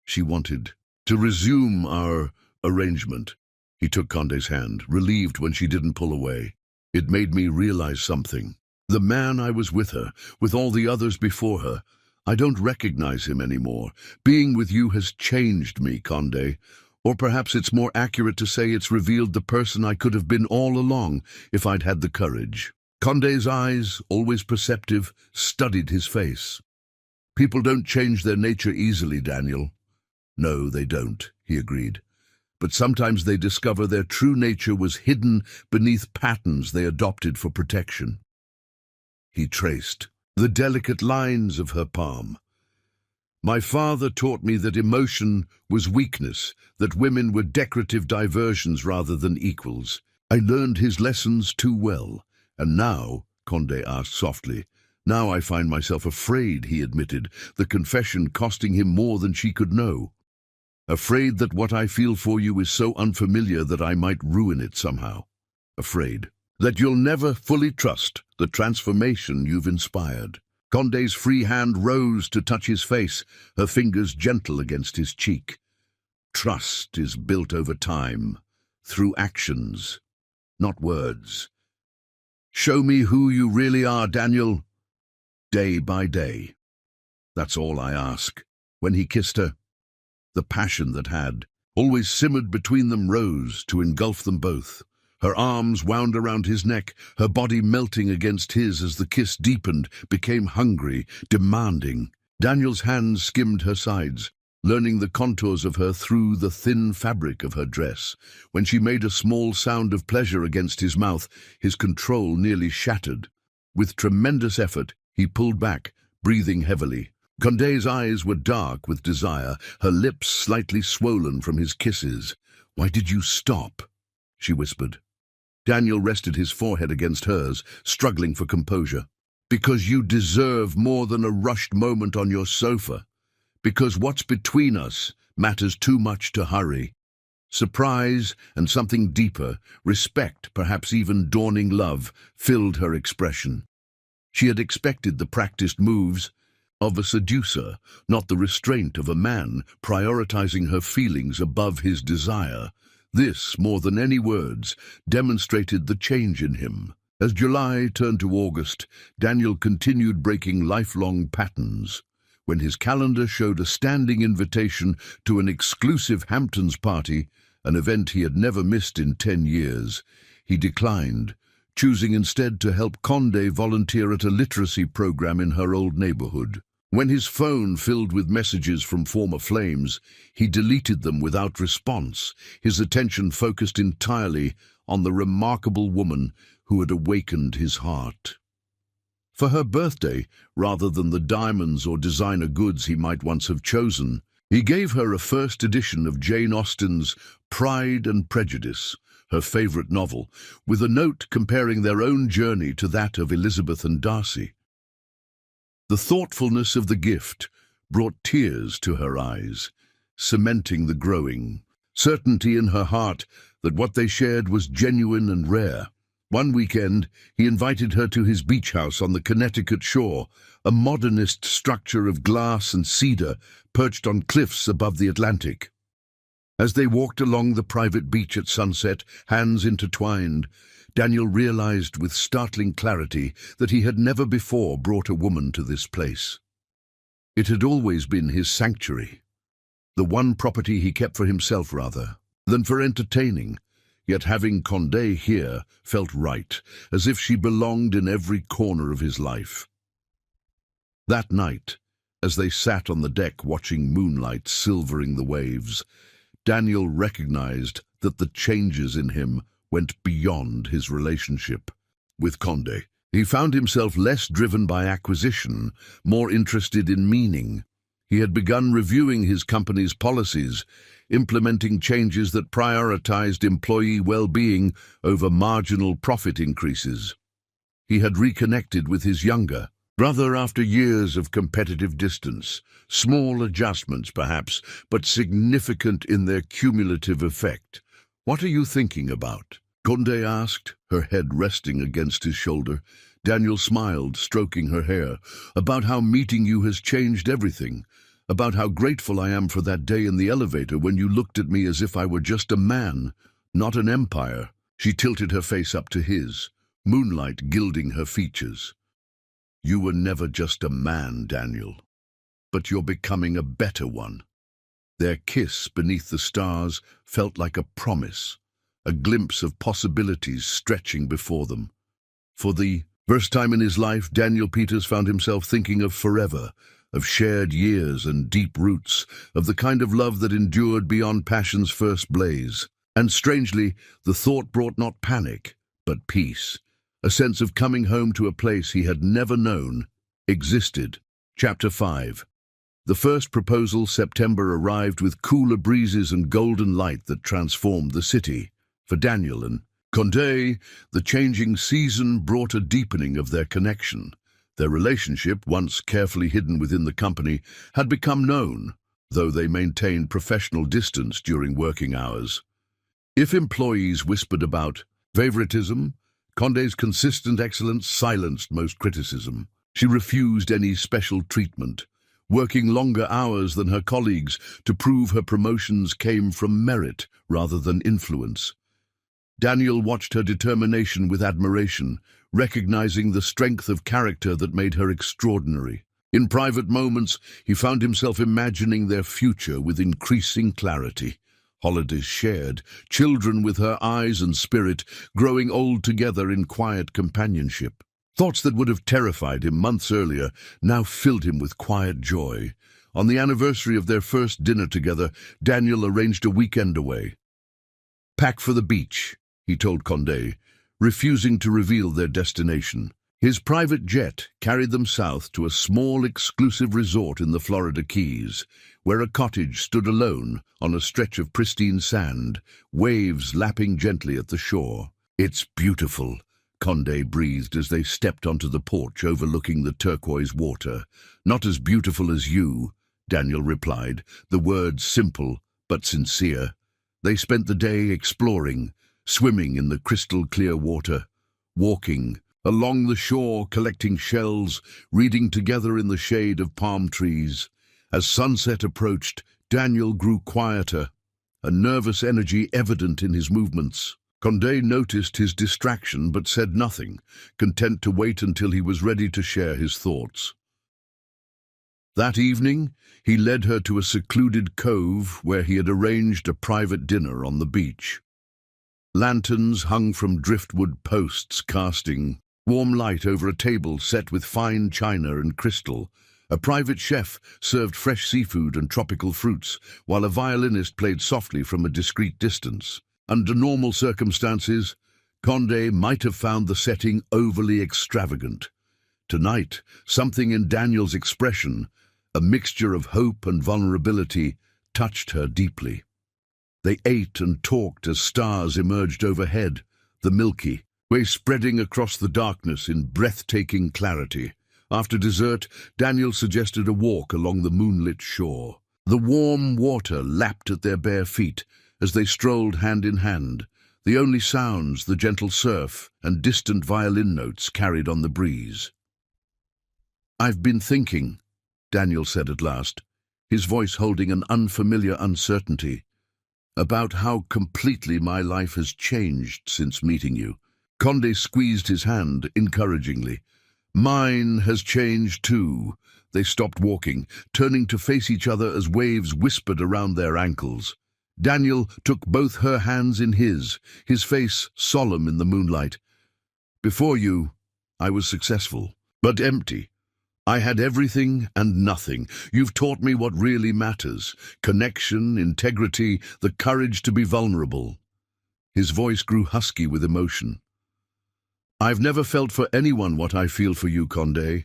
She wanted to resume our arrangement. He took Condé's hand, relieved when she didn't pull away. It made me realize something. The man I was with her, with all the others before her, I don't recognize him anymore. Being with you has changed me, Condé. Or perhaps it's more accurate to say it's revealed the person I could have been all along if I'd had the courage. Condé's eyes, always perceptive, studied his face. People don't change their nature easily, Daniel. No, they don't, he agreed. But sometimes they discover their true nature was hidden beneath patterns they adopted for protection. He traced the delicate lines of her palm. My father taught me that emotion was weakness, that women were decorative diversions rather than equals. I learned his lessons too well. And now, Condé asked softly, now I find myself afraid, he admitted, the confession costing him more than she could know. Afraid that what I feel for you is so unfamiliar that I might ruin it somehow. Afraid that you'll never fully trust the transformation you've inspired. Condé's free hand rose to touch his face, her fingers gentle against his cheek. Trust is built over time, through actions, not words. Show me who you really are, Daniel, day by day. That's all I ask. When he kissed her, the passion that had always simmered between them rose to engulf them both. Her arms wound around his neck, her body melting against his as the kiss deepened, became hungry, demanding. Daniel's hands skimmed her sides, learning the contours of her through the thin fabric of her dress. When she made a small sound of pleasure against his mouth, his control nearly shattered. With tremendous effort, He pulled back, breathing heavily. Condé's eyes were dark with desire, her lips slightly swollen from his kisses. "Why did you stop?" she whispered. Daniel rested his forehead against hers, struggling for composure. "Because you deserve more than a rushed moment on your sofa. Because what's between us matters too much to hurry." Surprise and something deeper, respect, perhaps even dawning love, filled her expression. She had expected the practiced moves of a seducer, not the restraint of a man, prioritizing her feelings above his desire. This, more than any words, demonstrated the change in him. As July turned to August, Daniel continued breaking lifelong patterns. When his calendar showed a standing invitation to an exclusive Hamptons party, an event he had never missed in 10 years, he declined, choosing instead to help Condé volunteer at a literacy program in her old neighborhood. When his phone filled with messages from former flames, he deleted them without response, his attention focused entirely on the remarkable woman who had awakened his heart. For her birthday, rather than the diamonds or designer goods he might once have chosen, he gave her a first edition of Jane Austen's Pride and Prejudice, her favorite novel, with a note comparing their own journey to that of Elizabeth and Darcy. The thoughtfulness of the gift brought tears to her eyes, cementing the growing certainty in her heart that what they shared was genuine and rare. One weekend, he invited her to his beach house on the Connecticut shore, a modernist structure of glass and cedar perched on cliffs above the Atlantic. As they walked along the private beach at sunset, hands intertwined, Daniel realized with startling clarity that he had never before brought a woman to this place. It had always been his sanctuary, the one property he kept for himself rather than for entertaining. Yet having Condé here felt right, as if she belonged in every corner of his life. That night, as they sat on the deck watching moonlight silvering the waves, Daniel recognized that the changes in him went beyond his relationship with Condé. He found himself less driven by acquisition, more interested in meaning. He had begun reviewing his company's policies, implementing changes that prioritized employee well-being over marginal profit increases. He had reconnected with his younger brother after years of competitive distance, small adjustments perhaps, but significant in their cumulative effect. "What are you thinking about?" Condé asked, her head resting against his shoulder. Daniel smiled, stroking her hair. "About how meeting you has changed everything. About how grateful I am for that day in the elevator when you looked at me as if I were just a man, not an empire." She tilted her face up to his, moonlight gilding her features. "You were never just a man, Daniel, but you're becoming a better one." Their kiss beneath the stars felt like a promise, a glimpse of possibilities stretching before them. For the first time in his life, Daniel Peters found himself thinking of forever, of shared years and deep roots, of the kind of love that endured beyond passion's first blaze. And strangely, the thought brought not panic, but peace, a sense of coming home to a place he had never known existed. Chapter 5. The first proposal, September, arrived with cooler breezes and golden light that transformed the city. For Daniel and Condé, the changing season brought a deepening of their connection. Their relationship, once carefully hidden within the company, had become known, though they maintained professional distance during working hours. If employees whispered about favoritism, Condé's consistent excellence silenced most criticism. She refused any special treatment, working longer hours than her colleagues to prove her promotions came from merit rather than influence. Daniel watched her determination with admiration, recognizing the strength of character that made her extraordinary. In private moments, he found himself imagining their future with increasing clarity. Holidays shared, children with her eyes and spirit, growing old together in quiet companionship. Thoughts that would have terrified him months earlier now filled him with quiet joy. On the anniversary of their first dinner together, Daniel arranged a weekend away. "Pack for the beach," he told Condé, refusing to reveal their destination. His private jet carried them south to a small, exclusive resort in the Florida Keys, where a cottage stood alone on a stretch of pristine sand, waves lapping gently at the shore. "It's beautiful," Condé breathed as they stepped onto the porch overlooking the turquoise water. "Not as beautiful as you," Daniel replied, the words simple but sincere. They spent the day exploring, swimming in the crystal-clear water, walking along the shore, collecting shells, reading together in the shade of palm trees. As sunset approached, Daniel grew quieter, a nervous energy evident in his movements. Condé noticed his distraction but said nothing, content to wait until he was ready to share his thoughts. That evening, he led her to a secluded cove where he had arranged a private dinner on the beach. Lanterns hung from driftwood posts casting warm light over a table set with fine china and crystal. A private chef served fresh seafood and tropical fruits, while a violinist played softly from a discreet distance. Under normal circumstances, Condé might have found the setting overly extravagant. Tonight, something in Daniel's expression, a mixture of hope and vulnerability, touched her deeply. They ate and talked as stars emerged overhead, the Milky Way spreading across the darkness in breathtaking clarity. After dessert, Daniel suggested a walk along the moonlit shore. The warm water lapped at their bare feet as they strolled hand in hand, the only sounds the gentle surf and distant violin notes carried on the breeze. "I've been thinking," Daniel said at last, his voice holding an unfamiliar uncertainty, "about how completely my life has changed since meeting you." Condé squeezed his hand encouragingly. "Mine has changed too." They stopped walking, turning to face each other as waves whispered around their ankles. Daniel took both her hands in his face solemn in the moonlight. "Before you, I was successful, but empty. I had everything and nothing. You've taught me what really matters: connection, integrity, the courage to be vulnerable." His voice grew husky with emotion. "I've never felt for anyone what I feel for you, Condé.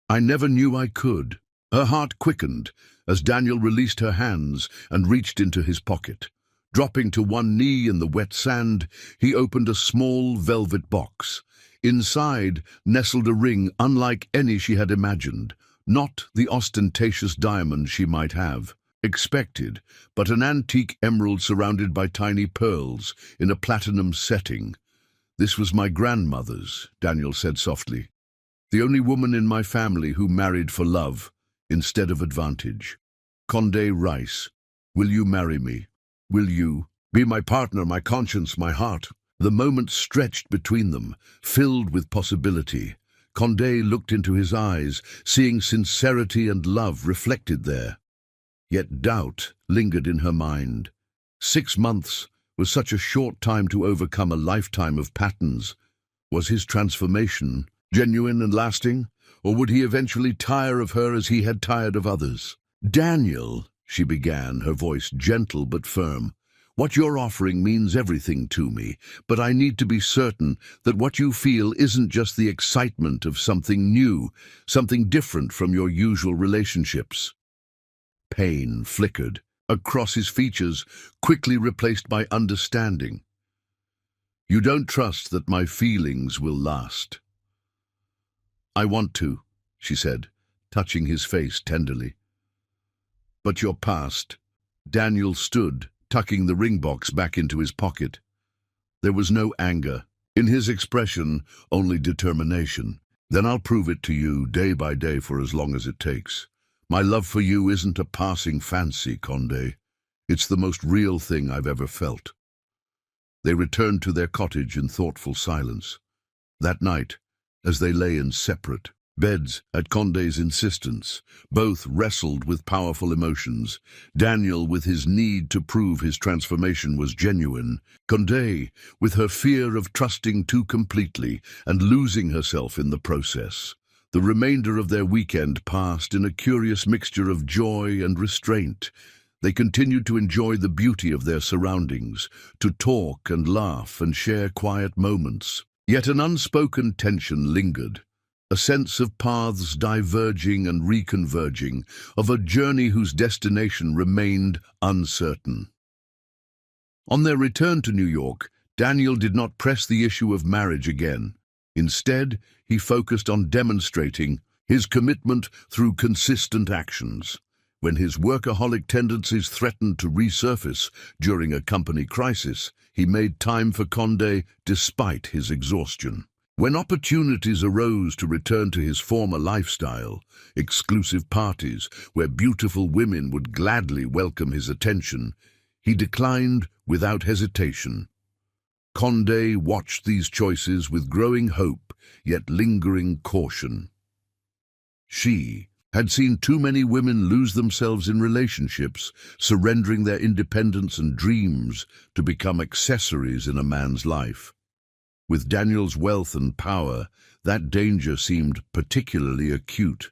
I never knew I could." Her heart quickened as Daniel released her hands and reached into his pocket. Dropping to one knee in the wet sand, he opened a small velvet box. Inside nestled a ring unlike any she had imagined, not the ostentatious diamond she might have expected, but an antique emerald surrounded by tiny pearls in a platinum setting. "This was my grandmother's," Daniel said softly. "The only woman in my family who married for love instead of advantage. Condé Rice, will you marry me? Will you be my partner, my conscience, my heart?" The moment stretched between them, filled with possibility. Condé looked into his eyes, seeing sincerity and love reflected there. Yet doubt lingered in her mind. 6 months was such a short time to overcome a lifetime of patterns. Was his transformation genuine and lasting, or would he eventually tire of her as he had tired of others? "Daniel," she began, her voice gentle but firm, "what you're offering means everything to me, but I need to be certain that what you feel isn't just the excitement of something new, something different from your usual relationships." Pain flickered across his features, quickly replaced by understanding. "You don't trust that my feelings will last." "I want to," she said, touching his face tenderly. "But your past." Daniel stood, tucking the ring box back into his pocket. There was no anger. In his expression, only determination. "Then I'll prove it to you day by day for as long as it takes. My love for you isn't a passing fancy, Condé. It's the most real thing I've ever felt." They returned to their cottage in thoughtful silence. That night, as they lay in separate beds at Condé's insistence, both wrestled with powerful emotions. Daniel with his need to prove his transformation was genuine. Condé with her fear of trusting too completely and losing herself in the process. The remainder of their weekend passed in a curious mixture of joy and restraint. They continued to enjoy the beauty of their surroundings, to talk and laugh and share quiet moments. Yet an unspoken tension lingered, a sense of paths diverging and reconverging, of a journey whose destination remained uncertain. On their return to New York, Daniel did not press the issue of marriage again. Instead, he focused on demonstrating his commitment through consistent actions. When his workaholic tendencies threatened to resurface during a company crisis, he made time for Condé despite his exhaustion. When opportunities arose to return to his former lifestyle, exclusive parties where beautiful women would gladly welcome his attention, he declined without hesitation. Condé watched these choices with growing hope, yet lingering caution. She had seen too many women lose themselves in relationships, surrendering their independence and dreams to become accessories in a man's life. With Daniel's wealth and power, that danger seemed particularly acute.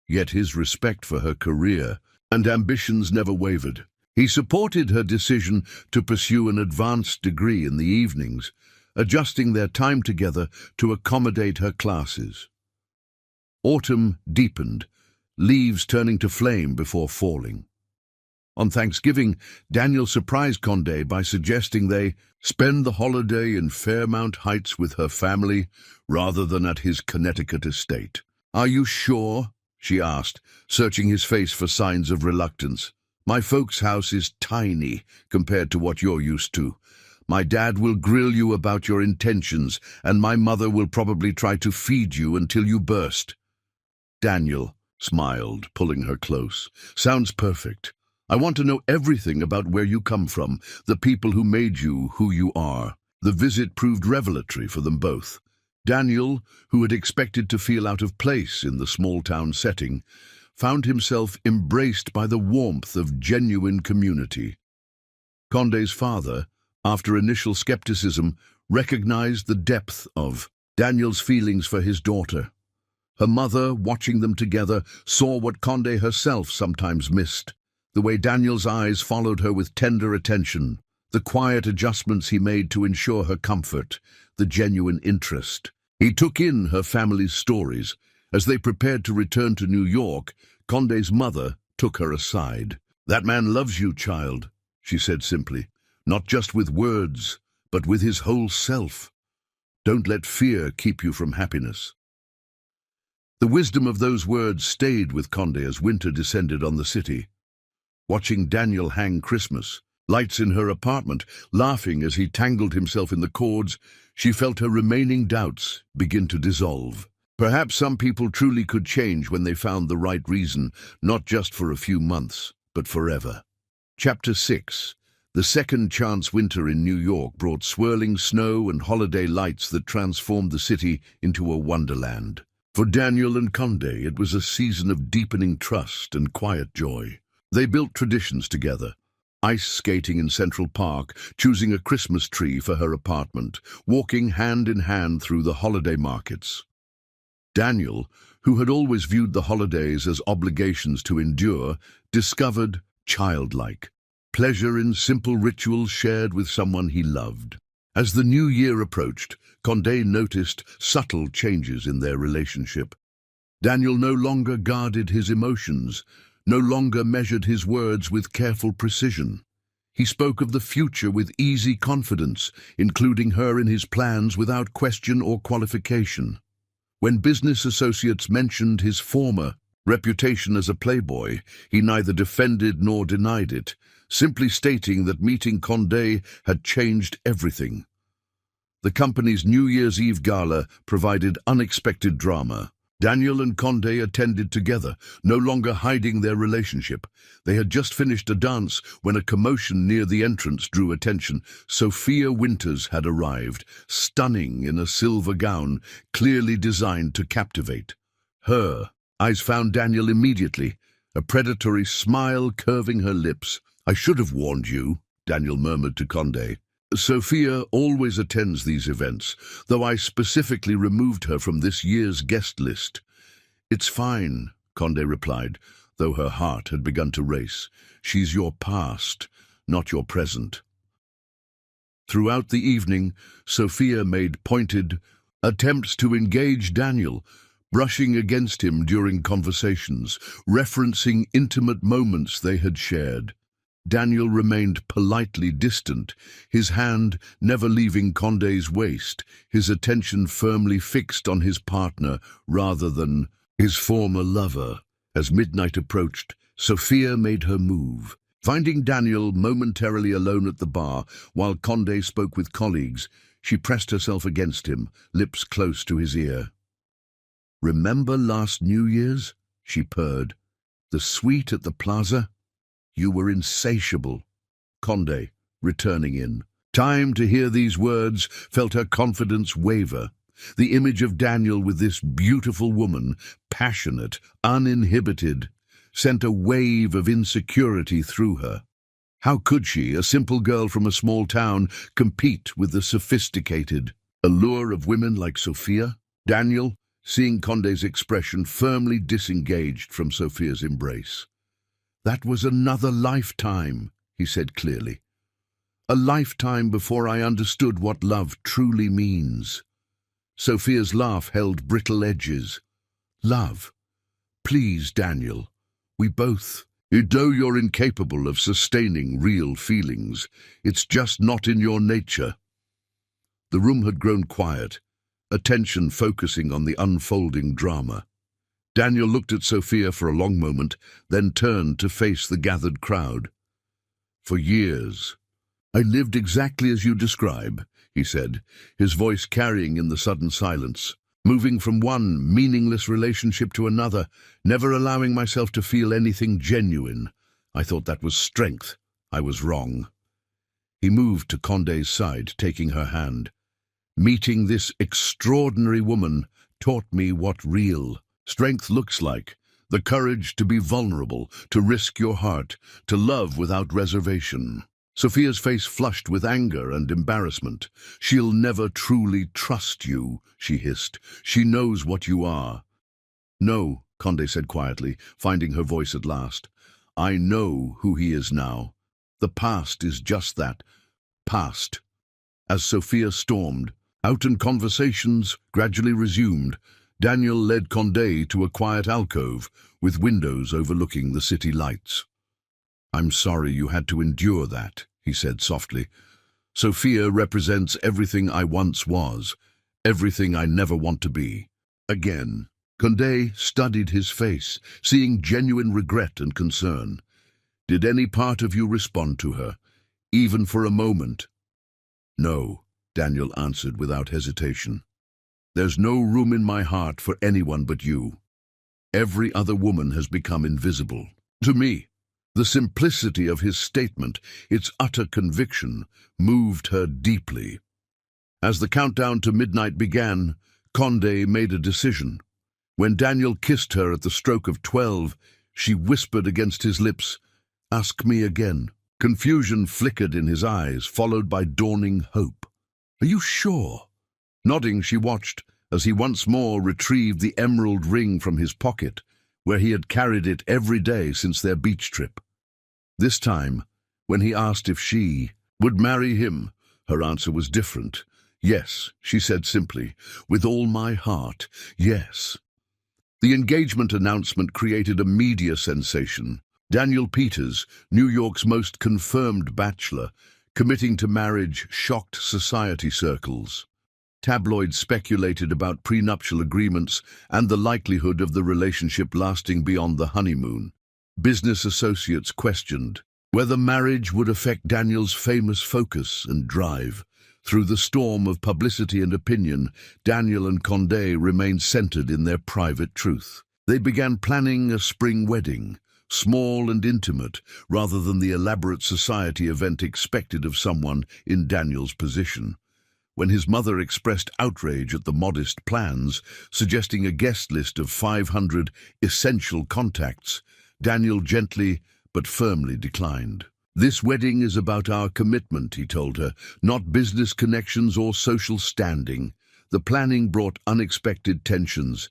Yet his respect for her career and ambitions never wavered. He supported her decision to pursue an advanced degree in the evenings, adjusting their time together to accommodate her classes. Autumn deepened, leaves turning to flame before falling. On Thanksgiving, Daniel surprised Condé by suggesting they spend the holiday in Fairmount Heights with her family rather than at his Connecticut estate. "Are you sure?" she asked, searching his face for signs of reluctance. "My folks' house is tiny compared to what you're used to. My dad will grill you about your intentions, and my mother will probably try to feed you until you burst." Daniel smiled, pulling her close. "Sounds perfect. I want to know everything about where you come from, the people who made you who you are." The visit proved revelatory for them both. Daniel, who had expected to feel out of place in the small-town setting, found himself embraced by the warmth of genuine community. Condé's father, after initial skepticism, recognized the depth of Daniel's feelings for his daughter. Her mother, watching them together, saw what Condé herself sometimes missed: the way Daniel's eyes followed her with tender attention, the quiet adjustments he made to ensure her comfort, the genuine interest. He took in her family's stories. As they prepared to return to New York, Condé's mother took her aside. "That man loves you, child," she said simply, "not just with words, but with his whole self. Don't let fear keep you from happiness." The wisdom of those words stayed with Condé as winter descended on the city. Watching Daniel hang Christmas lights in her apartment, laughing as he tangled himself in the cords, she felt her remaining doubts begin to dissolve. Perhaps some people truly could change when they found the right reason, not just for a few months, but forever. Chapter 6. The second chance winter in New York brought swirling snow and holiday lights that transformed the city into a wonderland. For Daniel and Condé, it was a season of deepening trust and quiet joy. They built traditions together: ice skating in Central Park, choosing a Christmas tree for her apartment, walking hand in hand through the holiday markets. Daniel, who had always viewed the holidays as obligations to endure, discovered childlike pleasure in simple rituals shared with someone he loved. As the new year approached, Condé noticed subtle changes in their relationship. Daniel no longer guarded his emotions, no longer measured his words with careful precision. He spoke of the future with easy confidence, including her in his plans without question or qualification. When business associates mentioned his former reputation as a playboy, he neither defended nor denied it, simply stating that meeting Condé had changed everything. The company's New Year's Eve gala provided unexpected drama. Daniel and Condé attended together, no longer hiding their relationship. They had just finished a dance when a commotion near the entrance drew attention. Sophia Winters had arrived, stunning in a silver gown, clearly designed to captivate. Her eyes found Daniel immediately, a predatory smile curving her lips. "I should have warned you," Daniel murmured to Condé. "Sophia always attends these events, though I specifically removed her from this year's guest list." "It's fine," Condé replied, though her heart had begun to race. "She's your past, not your present." Throughout the evening, Sophia made pointed attempts to engage Daniel, brushing against him during conversations, referencing intimate moments they had shared. Daniel remained politely distant, his hand never leaving Condé's waist, his attention firmly fixed on his partner rather than his former lover. As midnight approached, Sophia made her move. Finding Daniel momentarily alone at the bar while Condé spoke with colleagues, she pressed herself against him, lips close to his ear. "Remember last New Year's?" she purred. "The suite at the plaza? You were insatiable." Condé, returning in time to hear these words, felt her confidence waver. The image of Daniel with this beautiful woman, passionate, uninhibited, sent a wave of insecurity through her. How could she, a simple girl from a small town, compete with the sophisticated allure of women like Sophia? Daniel, seeing Condé's expression, firmly disengaged from Sophia's embrace. "That was another lifetime," he said clearly. "A lifetime before I understood what love truly means." Sophia's laugh held brittle edges. "Love? Please, Daniel. We both. Though you're incapable of sustaining real feelings, it's just not in your nature." The room had grown quiet, attention focusing on the unfolding drama. Daniel looked at Sophia for a long moment, then turned to face the gathered crowd. "For years, I lived exactly as you describe," he said, his voice carrying in the sudden silence, moving from one meaningless relationship to another, never allowing myself to feel anything genuine. I thought that was strength. I was wrong. He moved to Condé's side, taking her hand. "Meeting this extraordinary woman taught me what real strength looks like. The courage to be vulnerable, to risk your heart, to love without reservation." Sophia's face flushed with anger and embarrassment. "She'll never truly trust you," she hissed. "She knows what you are." "No," Condé said quietly, finding her voice at last. "I know who he is now. The past is just that, past." As Sophia stormed out and conversations gradually resumed, Daniel led Condé to a quiet alcove with windows overlooking the city lights. "I'm sorry you had to endure that," he said softly. "Sophia represents everything I once was, everything I never want to be. Again." Condé studied his face, seeing genuine regret and concern. "Did any part of you respond to her, even for a moment?" "No," Daniel answered without hesitation. "There's no room in my heart for anyone but you. Every other woman has become invisible to me." The simplicity of his statement, its utter conviction, moved her deeply. As the countdown to midnight began, Condé made a decision. When Daniel kissed her at the stroke of 12, she whispered against his lips, "Ask me again." Confusion flickered in his eyes, followed by dawning hope. "Are you sure?" Nodding, she watched as he once more retrieved the emerald ring from his pocket, where he had carried it every day since their beach trip. This time, when he asked if she would marry him, her answer was different. "Yes," she said simply, "with all my heart, yes." The engagement announcement created a media sensation. Daniel Peters, New York's most confirmed bachelor, committing to marriage shocked society circles. Tabloids speculated about prenuptial agreements and the likelihood of the relationship lasting beyond the honeymoon. Business associates questioned whether marriage would affect Daniel's famous focus and drive. Through the storm of publicity and opinion, Daniel and Condé remained centered in their private truth. They began planning a spring wedding, small and intimate, rather than the elaborate society event expected of someone in Daniel's position. When his mother expressed outrage at the modest plans, suggesting a guest list of 500 essential contacts, Daniel gently but firmly declined. "This wedding is about our commitment," he told her, "not business connections or social standing." The planning brought unexpected tensions.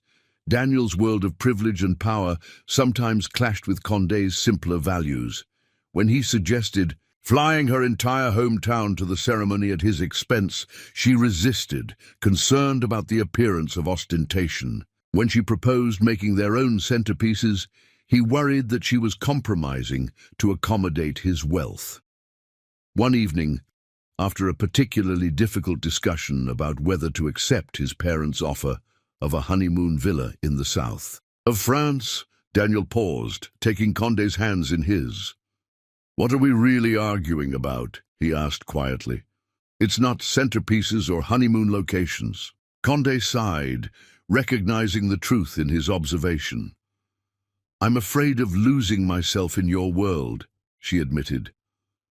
Daniel's world of privilege and power sometimes clashed with Condé's simpler values. When he suggested Flying her entire hometown to the ceremony at his expense, she resisted, concerned about the appearance of ostentation. When she proposed making their own centerpieces, he worried that she was compromising to accommodate his wealth. One evening, after a particularly difficult discussion about whether to accept his parents' offer of a honeymoon villa in the south of France, Daniel paused, taking Condé's hands in his. "What are we really arguing about?" he asked quietly. "It's not centerpieces or honeymoon locations." Condé sighed, recognizing the truth in his observation. "I'm afraid of losing myself in your world," she admitted,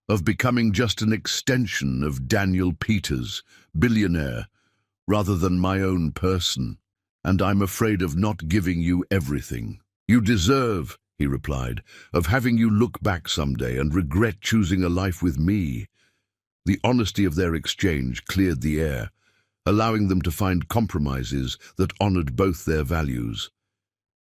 "of becoming just an extension of Daniel Peters, billionaire, rather than my own person. And I'm afraid of not giving you everything you deserve," he replied, "of having you look back someday and regret choosing a life with me." The honesty of their exchange cleared the air, allowing them to find compromises that honored both their values.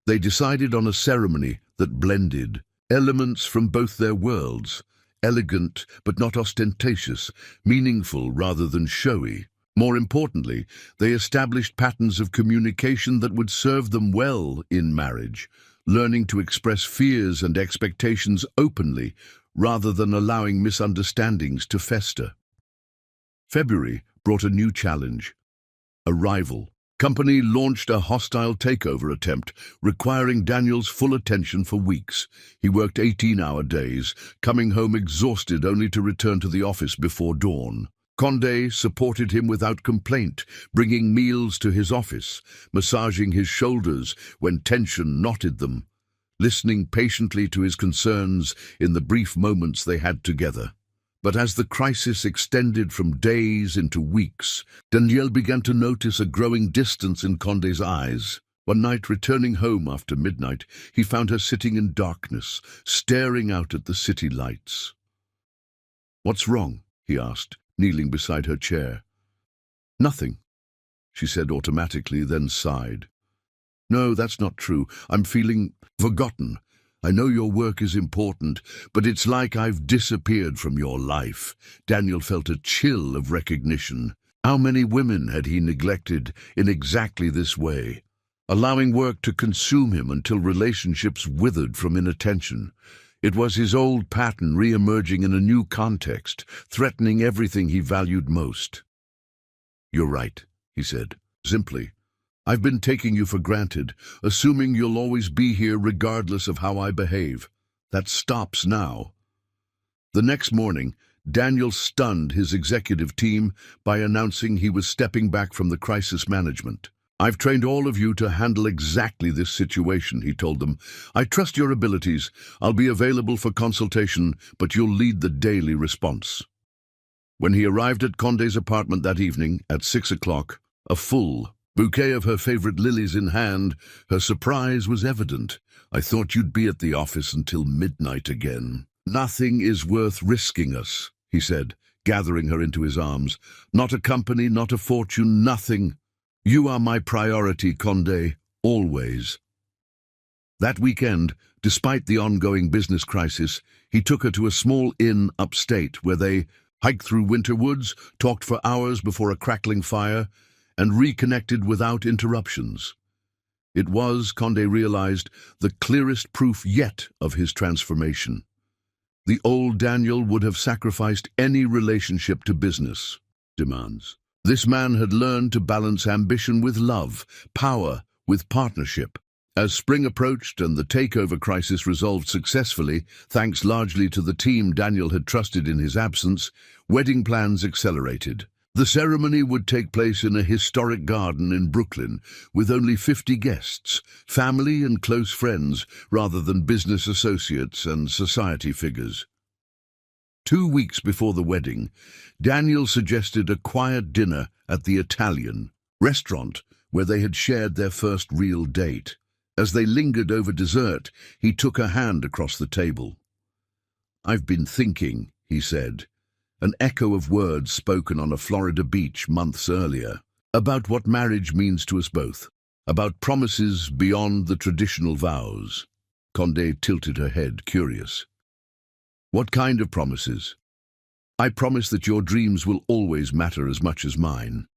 They decided on a ceremony that blended elements from both their worlds, elegant but not ostentatious, meaningful rather than showy. More importantly, they established patterns of communication that would serve them well in marriage, learning to express fears and expectations openly rather than allowing misunderstandings to fester. February brought a new challenge. A rival company launched a hostile takeover attempt, requiring Daniel's full attention for weeks. He worked 18-hour days, coming home exhausted only to return to the office before dawn. Condé supported him without complaint, bringing meals to his office, massaging his shoulders when tension knotted them, listening patiently to his concerns in the brief moments they had together. But as the crisis extended from days into weeks, Daniel began to notice a growing distance in Condé's eyes. One night, returning home after midnight, he found her sitting in darkness, staring out at the city lights. "What's wrong?" he asked, kneeling beside her chair. "Nothing," she said automatically, then sighed. "No, that's not true. I'm feeling forgotten. I know your work is important, but it's like I've disappeared from your life." Daniel felt a chill of recognition. How many women had he neglected in exactly this way, allowing work to consume him until relationships withered from inattention? It was his old pattern re-emerging in a new context, threatening everything he valued most. "You're right," he said, simply. "I've been taking you for granted, assuming you'll always be here regardless of how I behave. That stops now." The next morning, Daniel stunned his executive team by announcing he was stepping back from the crisis management. "I've trained all of you to handle exactly this situation," he told them. "I trust your abilities. I'll be available for consultation, but you'll lead the daily response." When he arrived at Condé's apartment that evening at 6 o'clock, a full bouquet of her favorite lilies in hand, her surprise was evident. "I thought you'd be at the office until midnight again." "Nothing is worth risking us," he said, gathering her into his arms. "Not a company, not a fortune, nothing. You are my priority, Condé, always." That weekend, despite the ongoing business crisis, he took her to a small inn upstate where they hiked through winter woods, talked for hours before a crackling fire, and reconnected without interruptions. It was, Condé realized, the clearest proof yet of his transformation. The old Daniel would have sacrificed any relationship to business demands. This man had learned to balance ambition with love, power with partnership. As spring approached and the takeover crisis resolved successfully, thanks largely to the team Daniel had trusted in his absence, wedding plans accelerated. The ceremony would take place in a historic garden in Brooklyn, with only 50 guests, family and close friends, rather than business associates and society figures. 2 weeks before the wedding, Daniel suggested a quiet dinner at the Italian restaurant where they had shared their first real date. As they lingered over dessert, he took her hand across the table. "I've been thinking," he said, an echo of words spoken on a Florida beach months earlier, "about what marriage means to us both, about promises beyond the traditional vows." Condé tilted her head, curious. "What kind of promises?" I promise that your dreams will always matter as much as mine,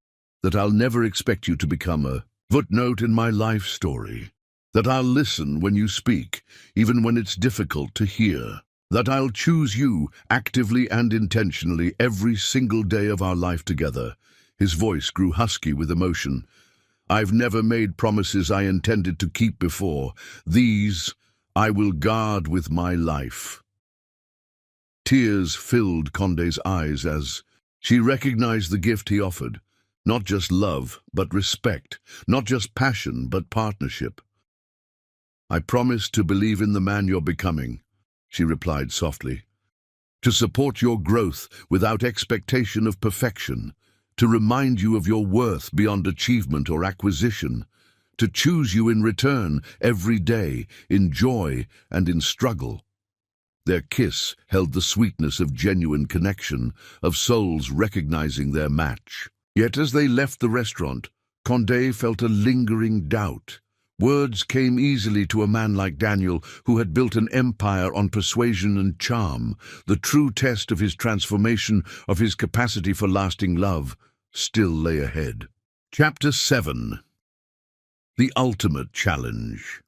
that I'll never expect you to become a footnote in my life story, that I'll listen when you speak, even when it's difficult to hear, that I'll choose you actively and intentionally every single day of our life together. His voice grew husky with emotion. I've never made promises I intended to keep before. These I will guard with my life. Tears filled Condé's eyes as she recognized the gift he offered. Not just love, but respect. Not just passion, but partnership. I promise to believe in the man you're becoming, she replied softly. To support your growth without expectation of perfection. To remind you of your worth beyond achievement or acquisition. To choose you in return every day, in joy and in struggle. Their kiss held the sweetness of genuine connection, of souls recognizing their match. Yet as they left the restaurant, Condé felt a lingering doubt. Words came easily to a man like Daniel, who had built an empire on persuasion and charm. The true test of his transformation, of his capacity for lasting love, still lay ahead. Chapter 7. The Ultimate Challenge.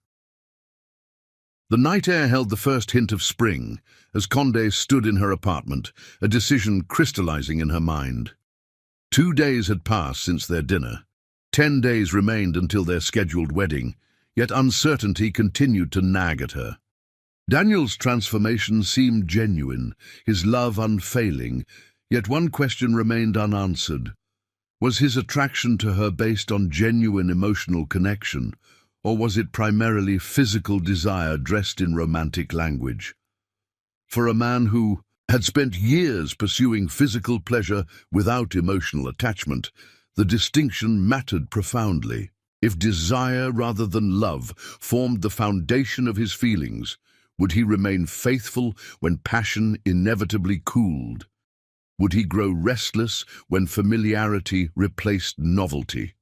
The night air held the first hint of spring as Condé stood in her apartment, a decision crystallizing in her mind. 2 days had passed since their dinner. 10 days remained until their scheduled wedding, yet uncertainty continued to nag at her. Daniel's transformation seemed genuine, his love unfailing, yet one question remained unanswered. Was his attraction to her based on genuine emotional connection, or was it primarily physical desire dressed in romantic language? For a man who had spent years pursuing physical pleasure without emotional attachment, the distinction mattered profoundly. If desire rather than love formed the foundation of his feelings, would he remain faithful when passion inevitably cooled? Would he grow restless when familiarity replaced novelty?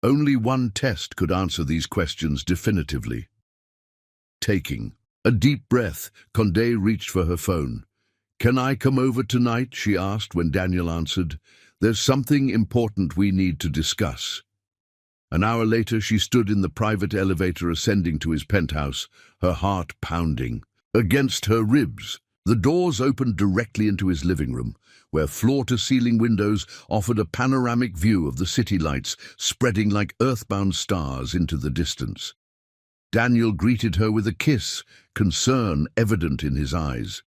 Only one test could answer these questions definitively. Taking a deep breath, Condé reached for her phone. "Can I come over tonight?" she asked when Daniel answered. "There's something important we need to discuss." An hour later, she stood in the private elevator ascending to his penthouse, her heart pounding against her ribs. The doors opened directly into his living room, where floor-to-ceiling windows offered a panoramic view of the city lights spreading like earthbound stars into the distance. Daniel greeted her with a kiss, concern evident in his eyes.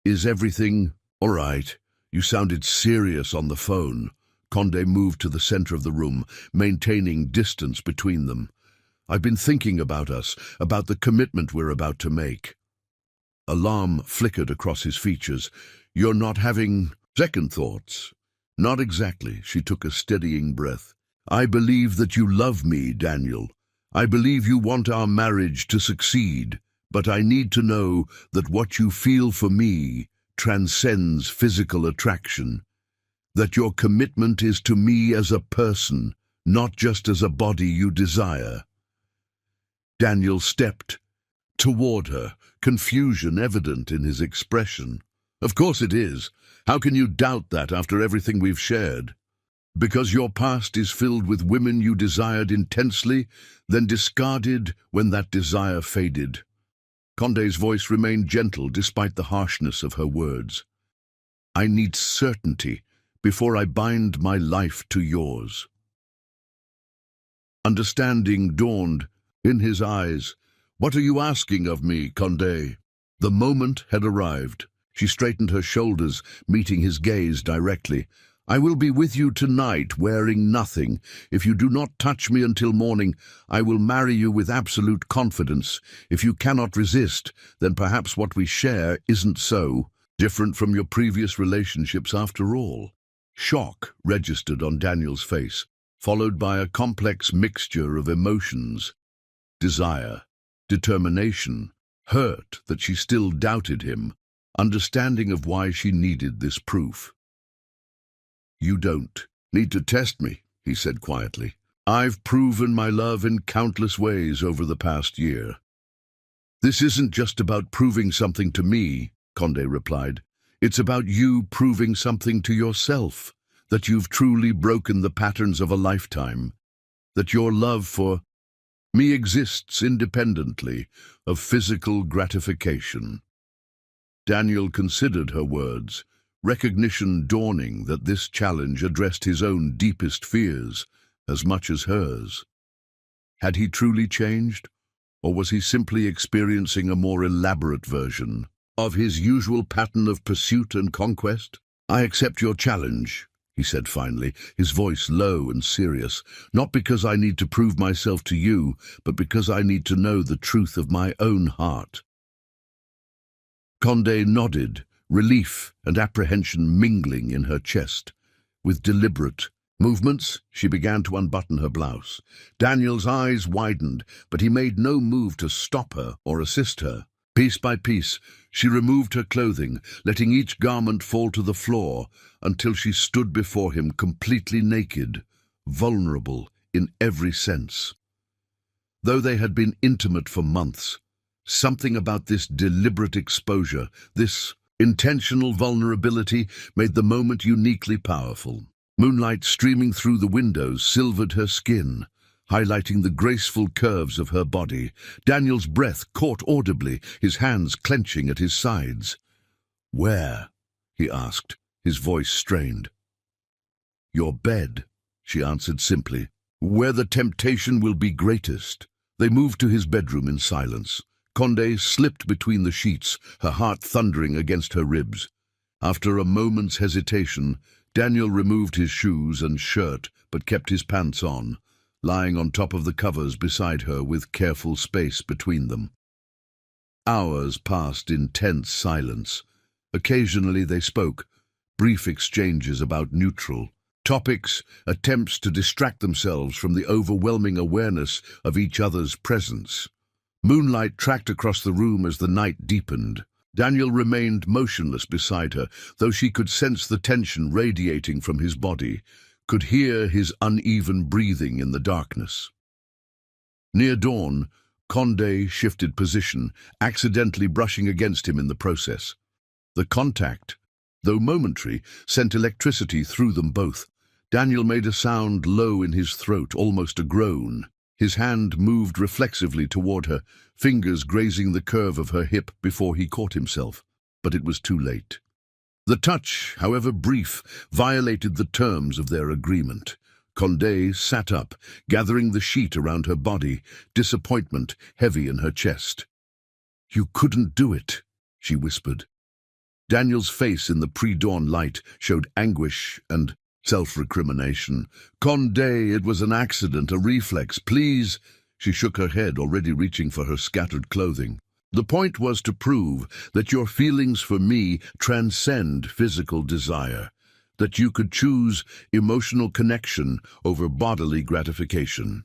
"Is everything all right? You sounded serious on the phone." Condé moved to the center of the room, maintaining distance between them. "I've been thinking about us, about the commitment we're about to make." Alarm flickered across his features. "You're not having second thoughts?" "Not exactly." She took a steadying breath. "I believe that you love me, Daniel. I believe you want our marriage to succeed, but I need to know that what you feel for me transcends physical attraction, that your commitment is to me as a person, not just as a body you desire." Daniel stepped toward her, confusion evident in his expression. "Of course it is. How can you doubt that after everything we've shared? Because your past is filled with women you desired intensely, then discarded when that desire faded." Condé's voice remained gentle despite the harshness of her words. "I need certainty before I bind my life to yours." Understanding dawned in his eyes. "What are you asking of me, Condé?" The moment had arrived. She straightened her shoulders, meeting his gaze directly. "I will be with you tonight, wearing nothing. If you do not touch me until morning, I will marry you with absolute confidence. If you cannot resist, then perhaps what we share isn't so different from your previous relationships after all." Shock registered on Daniel's face, followed by a complex mixture of emotions. Desire, determination, hurt that she still doubted him, understanding of why she needed this proof. "You don't need to test me," he said quietly. "I've proven my love in countless ways over the past year." "This isn't just about proving something to me," Condé replied. It's about you proving something to yourself, that you've truly broken the patterns of a lifetime, that your love for me exists independently of physical gratification. Daniel considered her words, recognition dawning that this challenge addressed his own deepest fears as much as hers. Had he truly changed, or was he simply experiencing a more elaborate version of his usual pattern of pursuit and conquest? "I accept your challenge," he said finally, his voice low and serious, "not because I need to prove myself to you, but because I need to know the truth of my own heart." Condé nodded, relief and apprehension mingling in her chest. With deliberate movements, she began to unbutton her blouse. Daniel's eyes widened, but he made no move to stop her or assist her. Piece by piece, she removed her clothing, letting each garment fall to the floor until she stood before him completely naked, vulnerable in every sense. Though they had been intimate for months, something about this deliberate exposure, this intentional vulnerability, made the moment uniquely powerful. Moonlight streaming through the windows silvered her skin, highlighting the graceful curves of her body. Daniel's breath caught audibly, his hands clenching at his sides. "Where?" he asked, his voice strained. "Your bed," she answered simply. "Where the temptation will be greatest." They moved to his bedroom in silence. Condé slipped between the sheets, her heart thundering against her ribs. After a moment's hesitation, Daniel removed his shoes and shirt, but kept his pants on, lying on top of the covers beside her with careful space between them. Hours passed in tense silence. Occasionally they spoke, brief exchanges about neutral topics, attempts to distract themselves from the overwhelming awareness of each other's presence. Moonlight tracked across the room as the night deepened. Daniel remained motionless beside her, though she could sense the tension radiating from his body, could hear his uneven breathing in the darkness. Near dawn, Condé shifted position, accidentally brushing against him in the process. The contact, though momentary, sent electricity through them both. Daniel made a sound low in his throat, almost a groan. His hand moved reflexively toward her, fingers grazing the curve of her hip before he caught himself. But it was too late. The touch, however brief, violated the terms of their agreement. Condé sat up, gathering the sheet around her body, disappointment heavy in her chest. "You couldn't do it," she whispered. Daniel's face in the pre-dawn light showed anguish and self-recrimination. "Condé, it was an accident, a reflex. Please." She shook her head, already reaching for her scattered clothing. "The point was to prove that your feelings for me transcend physical desire, that you could choose emotional connection over bodily gratification."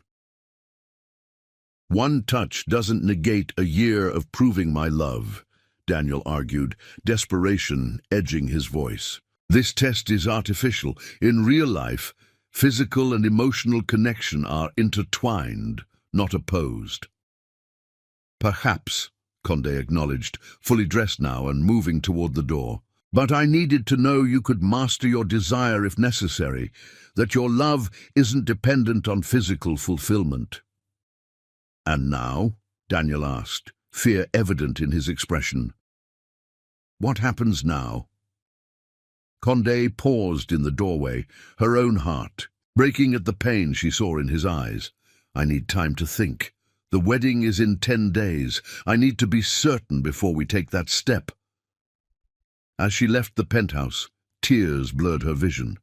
"One touch doesn't negate a year of proving my love," Daniel argued, desperation edging his voice. "This test is artificial. In real life, physical and emotional connection are intertwined, not opposed." "Perhaps," Condé acknowledged, fully dressed now and moving toward the door. "But I needed to know you could master your desire if necessary, that your love isn't dependent on physical fulfillment." "And now?" Daniel asked, fear evident in his expression. "What happens now?" Condé paused in the doorway, her own heart breaking at the pain she saw in his eyes. "I need time to think. The wedding is in 10 days. I need to be certain before we take that step." As she left the penthouse, tears blurred her vision.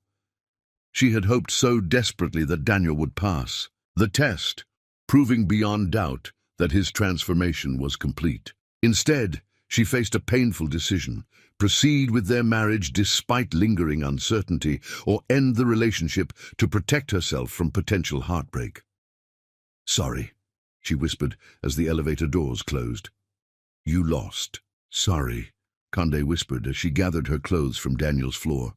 She had hoped so desperately that Daniel would pass the test, proving beyond doubt that his transformation was complete. Instead, she faced a painful decision: proceed with their marriage despite lingering uncertainty, or end the relationship to protect herself from potential heartbreak. "Sorry," she whispered as the elevator doors closed. "You lost." "Sorry," Condé whispered as she gathered her clothes from Daniel's floor.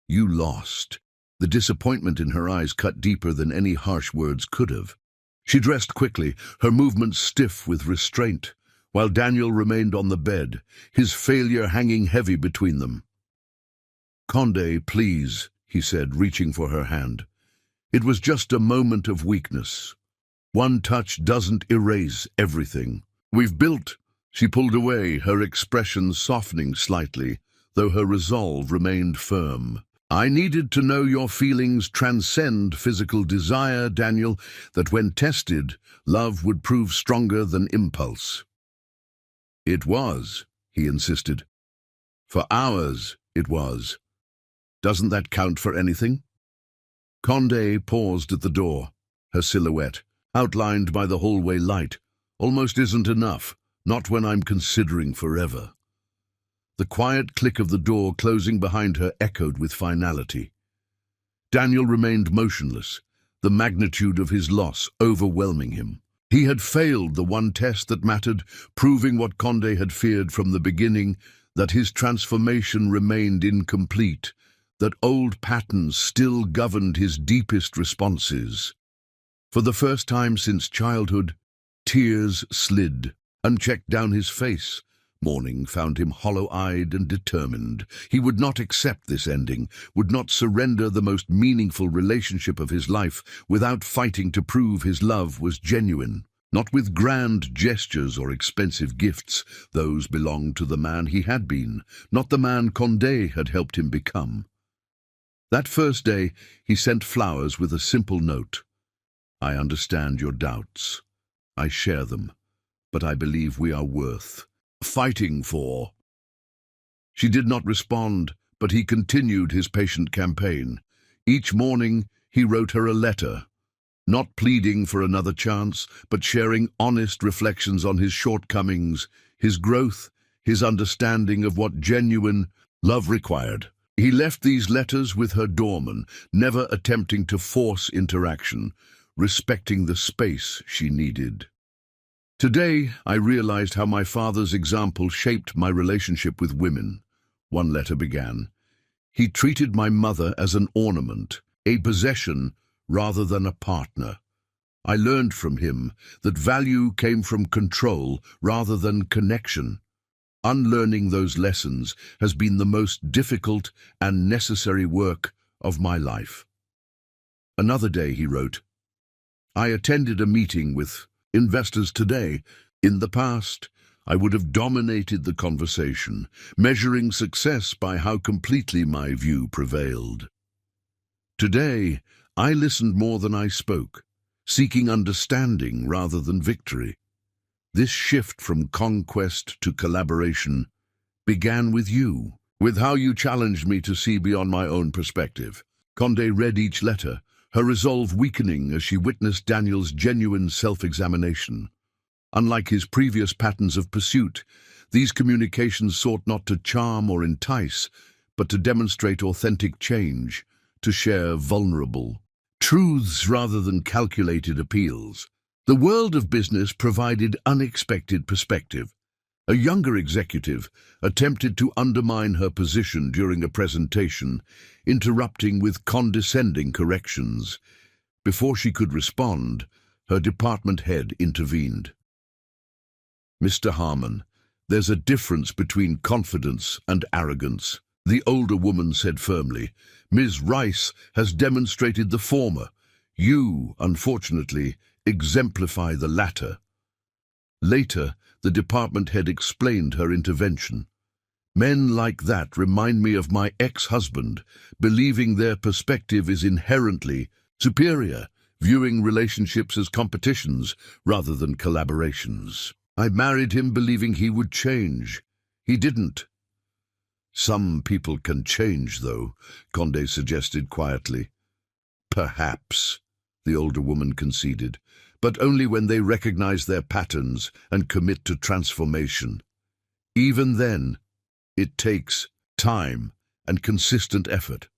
"You lost." The disappointment in her eyes cut deeper than any harsh words could have. She dressed quickly, her movements stiff with restraint, while Daniel remained on the bed, his failure hanging heavy between them. "Conde, please," he said, reaching for her hand. "It was just a moment of weakness. One touch doesn't erase everything. We've built—" She pulled away, her expression softening slightly, though her resolve remained firm. "I needed to know your feelings transcend physical desire, Daniel, that when tested, love would prove stronger than impulse." "It was," he insisted. "For hours, it was. Doesn't that count for anything?" Conde paused at the door. Her silhouette, outlined by the hallway light, almost isn't enough, not when I'm considering forever. The quiet click of the door closing behind her echoed with finality. Daniel remained motionless, the magnitude of his loss overwhelming him. He had failed the one test that mattered, proving what Conde had feared from the beginning, that his transformation remained incomplete, that old patterns still governed his deepest responses. For the first time since childhood, tears slid, unchecked down his face. Morning found him hollow-eyed and determined. He would not accept this ending, would not surrender the most meaningful relationship of his life without fighting to prove his love was genuine. Not with grand gestures or expensive gifts, those belonged to the man he had been, not the man Conde had helped him become. That first day, he sent flowers with a simple note. "I understand your doubts. I share them, but I believe we are worth fighting for." She did not respond, but he continued his patient campaign. Each morning, he wrote her a letter, not pleading for another chance, but sharing honest reflections on his shortcomings, his growth, his understanding of what genuine love required. He left these letters with her doorman, never attempting to force interaction, respecting the space she needed. "Today, I realized how my father's example shaped my relationship with women," one letter began. "He treated my mother as an ornament, a possession rather than a partner. I learned from him that value came from control rather than connection. Unlearning those lessons has been the most difficult and necessary work of my life." Another day, he wrote, "I attended a meeting with investors today. In the past, I would have dominated the conversation, measuring success by how completely my view prevailed. Today, I listened more than I spoke, seeking understanding rather than victory. This shift from conquest to collaboration began with you, with how you challenged me to see beyond my own perspective." Conde read each letter, her resolve weakening as she witnessed Daniel's genuine self-examination. Unlike his previous patterns of pursuit, these communications sought not to charm or entice, but to demonstrate authentic change, to share vulnerable truths rather than calculated appeals. The world of business provided unexpected perspective. A younger executive attempted to undermine her position during a presentation, interrupting with condescending corrections. Before she could respond, her department head intervened. "Mr. Harmon, there's a difference between confidence and arrogance," the older woman said firmly. "Ms. Rice has demonstrated the former. You, unfortunately, exemplify the latter." Later, the department head explained her intervention. "Men like that remind me of my ex-husband, believing their perspective is inherently superior, viewing relationships as competitions rather than collaborations. I married him believing he would change. He didn't." "Some people can change, though," Conde suggested quietly. "Perhaps," the older woman conceded, "but only when they recognize their patterns and commit to transformation. Even then, it takes time and consistent effort."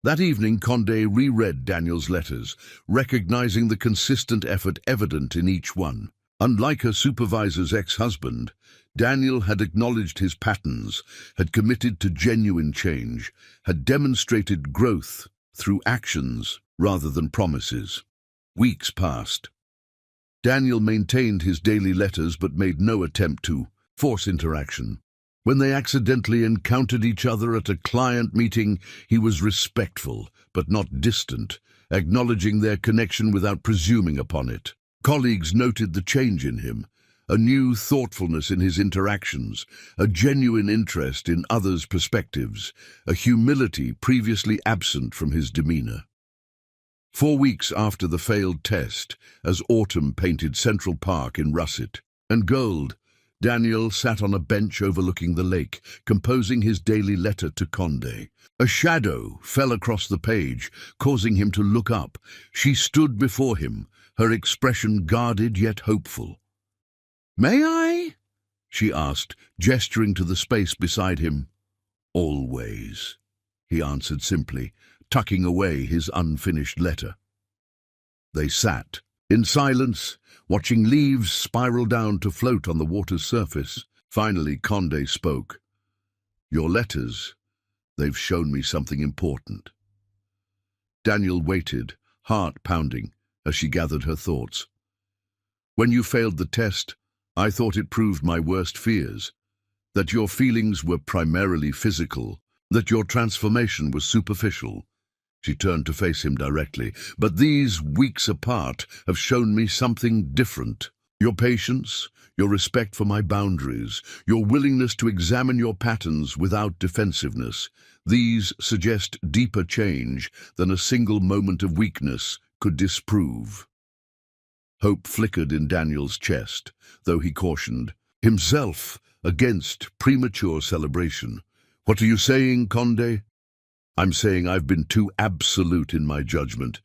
That evening, Conde reread Daniel's letters, recognizing the consistent effort evident in each one. Unlike her supervisor's ex-husband, Daniel had acknowledged his patterns, had committed to genuine change, had demonstrated growth through actions rather than promises. Weeks passed. Daniel maintained his daily letters but made no attempt to force interaction. When they accidentally encountered each other at a client meeting, he was respectful, but not distant, acknowledging their connection without presuming upon it. Colleagues noted the change in him, a new thoughtfulness in his interactions, a genuine interest in others' perspectives, a humility previously absent from his demeanor. 4 weeks after the failed test, as autumn painted Central Park in russet and gold, Daniel sat on a bench overlooking the lake, composing his daily letter to Conde. A shadow fell across the page, causing him to look up. She stood before him, her expression guarded yet hopeful. "May I?" she asked, gesturing to the space beside him. "Always," he answered simply, tucking away his unfinished letter. They sat, in silence, watching leaves spiral down to float on the water's surface. Finally, Conde spoke. "Your letters, they've shown me something important." Daniel waited, heart pounding, as she gathered her thoughts. "When you failed the test, I thought it proved my worst fears, that your feelings were primarily physical, that your transformation was superficial." She turned to face him directly. "But these weeks apart have shown me something different. Your patience, your respect for my boundaries, your willingness to examine your patterns without defensiveness, these suggest deeper change than a single moment of weakness could disprove." Hope flickered in Daniel's chest, though he cautioned himself against premature celebration. "What are you saying, Conde?" "I'm saying I've been too absolute in my judgment.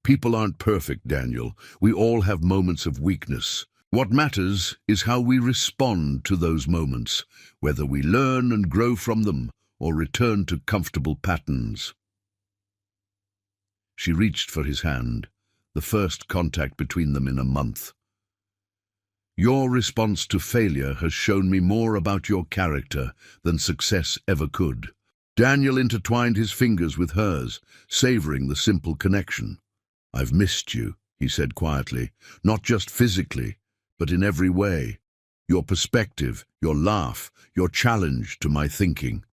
People aren't perfect, Daniel. We all have moments of weakness. What matters is how we respond to those moments, whether we learn and grow from them or return to comfortable patterns." She reached for his hand, the first contact between them in a month. "Your response to failure has shown me more about your character than success ever could." Daniel intertwined his fingers with hers, savoring the simple connection. "I've missed you," he said quietly, "not just physically, but in every way. Your perspective, your laugh, your challenge to my thinking."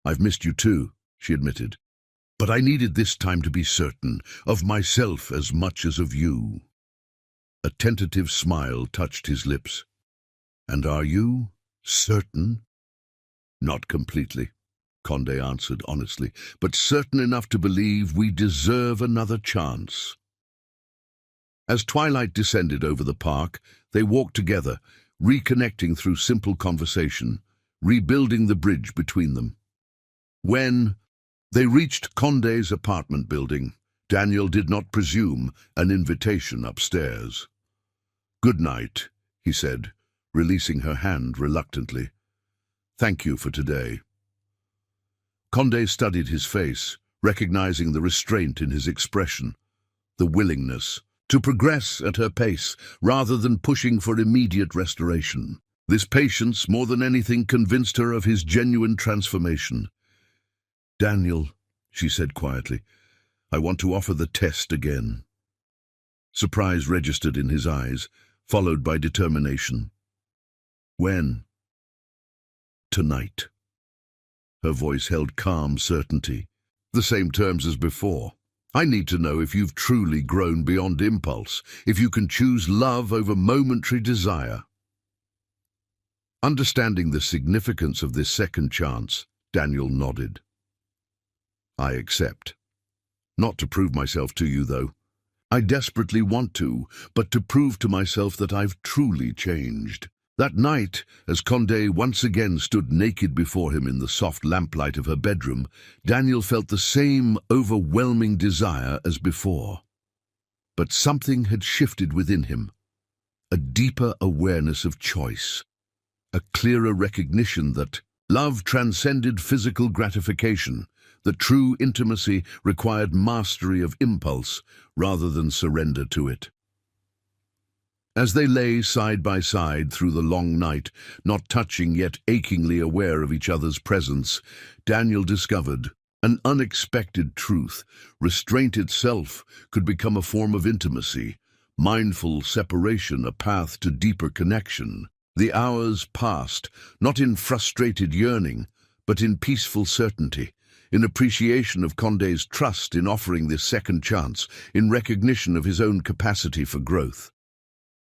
"I've missed you too," she admitted. "But I needed this time to be certain, of myself as much as of you." A tentative smile touched his lips. "And are you certain?" "Not completely," Conde answered honestly, "but certain enough to believe we deserve another chance." As twilight descended over the park, they walked together, reconnecting through simple conversation, rebuilding the bridge between them. When they reached Conde's apartment building, Daniel did not presume an invitation upstairs. "Good night," he said, releasing her hand reluctantly. "Thank you for today." Conde studied his face, recognizing the restraint in his expression, the willingness to progress at her pace rather than pushing for immediate restoration. This patience, more than anything, convinced her of his genuine transformation. "Daniel," she said quietly, "I want to offer the test again." Surprise registered in his eyes, followed by determination. "When?" "Tonight." Her voice held calm certainty. "The same terms as before. I need to know if you've truly grown beyond impulse, if you can choose love over momentary desire." Understanding the significance of this second chance, Daniel nodded. "I accept. Not to prove myself to you, though. I desperately want to, but to prove to myself that I've truly changed." That night, as Conde once again stood naked before him in the soft lamplight of her bedroom, Daniel felt the same overwhelming desire as before. But something had shifted within him, a deeper awareness of choice, a clearer recognition that love transcended physical gratification, that true intimacy required mastery of impulse rather than surrender to it. As they lay side by side through the long night, not touching yet achingly aware of each other's presence, Daniel discovered an unexpected truth. Restraint itself could become a form of intimacy, mindful separation a path to deeper connection. The hours passed, not in frustrated yearning, but in peaceful certainty, in appreciation of Condé's trust in offering this second chance, in recognition of his own capacity for growth.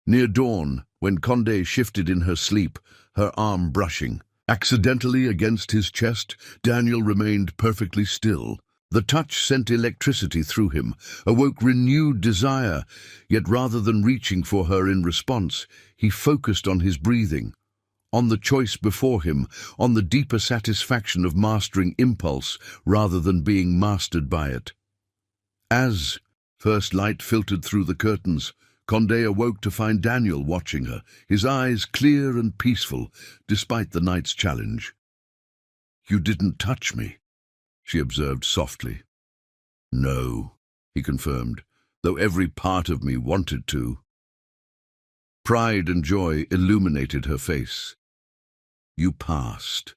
Near dawn, when Condé shifted in her sleep, her arm brushing accidentally against his chest, Daniel remained perfectly still. The touch sent electricity through him, awoke renewed desire, yet rather than reaching for her in response, he focused on his breathing, on the choice before him, on the deeper satisfaction of mastering impulse rather than being mastered by it. As first light filtered through the curtains, Condé awoke to find Daniel watching her, his eyes clear and peaceful, despite the night's challenge. "You didn't touch me," she observed softly. "No," he confirmed, though every part of me wanted to. Pride and joy illuminated her face. "You passed."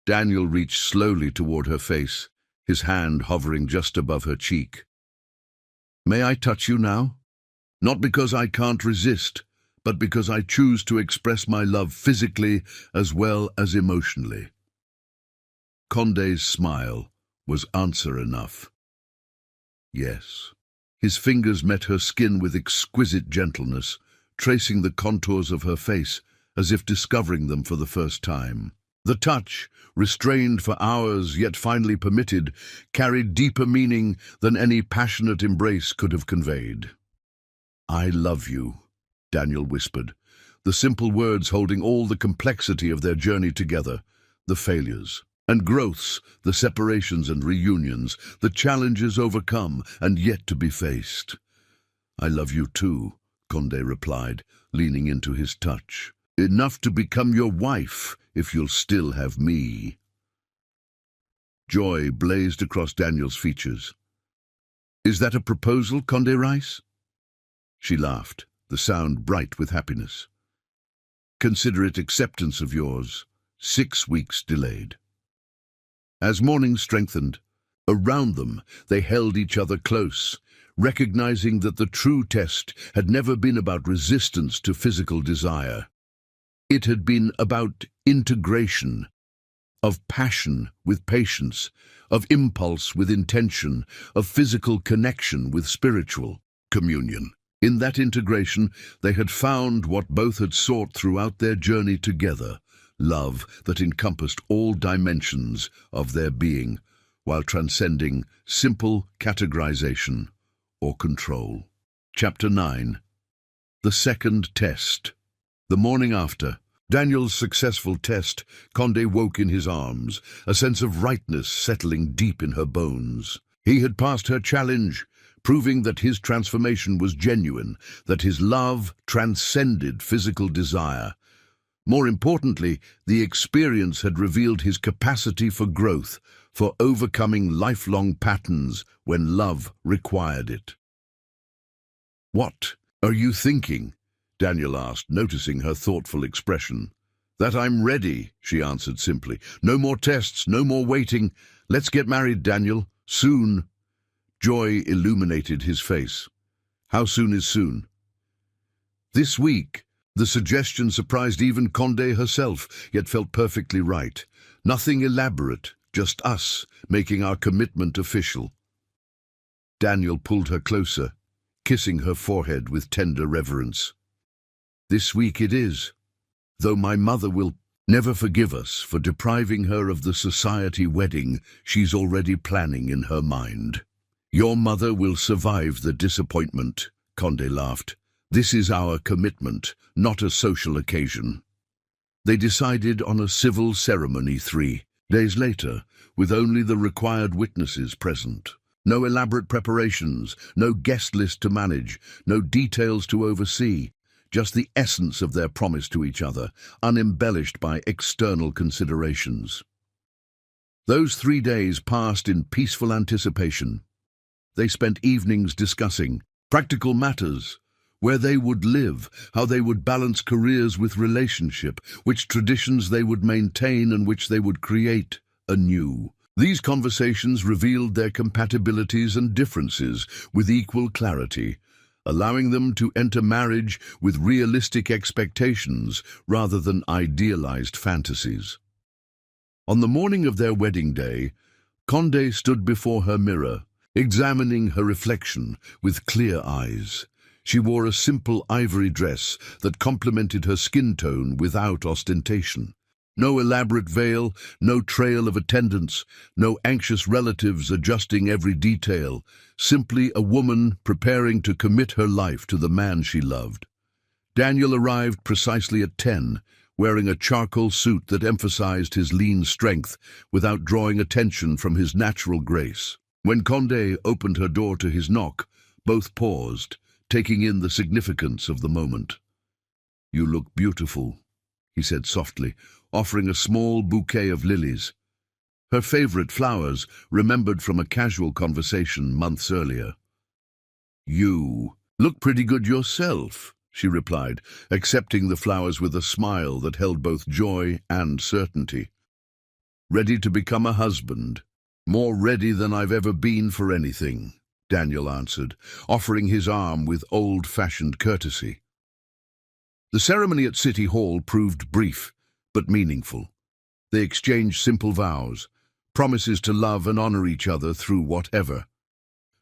Daniel reached slowly toward her face, his hand hovering just above her cheek. "May I touch you now? Not because I can't resist, but because I choose to express my love physically as well as emotionally." Condé's smile was answer enough. Yes. His fingers met her skin with exquisite gentleness, tracing the contours of her face as if discovering them for the first time. The touch, restrained for hours yet finally permitted, carried deeper meaning than any passionate embrace could have conveyed. "I love you," Daniel whispered, the simple words holding all the complexity of their journey together, the failures and growths, the separations and reunions, the challenges overcome and yet to be faced. "I love you too," Condé replied, leaning into his touch. "Enough to become your wife, if you'll still have me." Joy blazed across Daniel's features. "Is that a proposal, Condé Rice?" She laughed, the sound bright with happiness. "Consider it acceptance of yours, 6 weeks delayed." As morning strengthened, around them they held each other close, recognizing that the true test had never been about resistance to physical desire. It had been about integration, of passion with patience, of impulse with intention, of physical connection with spiritual communion. In that integration, they had found what both had sought throughout their journey together, love that encompassed all dimensions of their being, while transcending simple categorization or control. Chapter 9. The Second Test. The morning after Daniel's successful test, Condé woke in his arms, a sense of rightness settling deep in her bones. He had passed her challenge, proving that his transformation was genuine, that his love transcended physical desire. More importantly, the experience had revealed his capacity for growth, for overcoming lifelong patterns when love required it. "What are you thinking?" Daniel asked, noticing her thoughtful expression. "That I'm ready," she answered simply. "No more tests, no more waiting. Let's get married, Daniel. Soon." Joy illuminated his face. "How soon is soon?" "This week." The suggestion surprised even Condé herself, yet felt perfectly right. Nothing elaborate, just us, making our commitment official. Daniel pulled her closer, kissing her forehead with tender reverence. "This week it is, though my mother will never forgive us for depriving her of the society wedding she's already planning in her mind." "Your mother will survive the disappointment," Condé laughed. "This is our commitment, not a social occasion." They decided on a civil ceremony 3 days later, with only the required witnesses present. No elaborate preparations, no guest list to manage, no details to oversee, just the essence of their promise to each other, unembellished by external considerations. Those 3 days passed in peaceful anticipation. They spent evenings discussing practical matters, where they would live, how they would balance careers with relationship, which traditions they would maintain and which they would create anew. These conversations revealed their compatibilities and differences with equal clarity, allowing them to enter marriage with realistic expectations rather than idealized fantasies. On the morning of their wedding day, Condé stood before her mirror, examining her reflection with clear eyes. She wore a simple ivory dress that complemented her skin tone without ostentation. No elaborate veil, no trail of attendants, no anxious relatives adjusting every detail, simply a woman preparing to commit her life to the man she loved. Daniel arrived precisely at 10, wearing a charcoal suit that emphasized his lean strength without drawing attention from his natural grace. When Condé opened her door to his knock, both paused, taking in the significance of the moment. "You look beautiful," he said softly, offering a small bouquet of lilies. Her favorite flowers, remembered from a casual conversation months earlier. "You look pretty good yourself," she replied, accepting the flowers with a smile that held both joy and certainty. "Ready to become a husband? More ready than I've ever been for anything," Daniel answered, offering his arm with old-fashioned courtesy. The ceremony at City Hall proved brief, but meaningful. They exchanged simple vows, promises to love and honor each other through whatever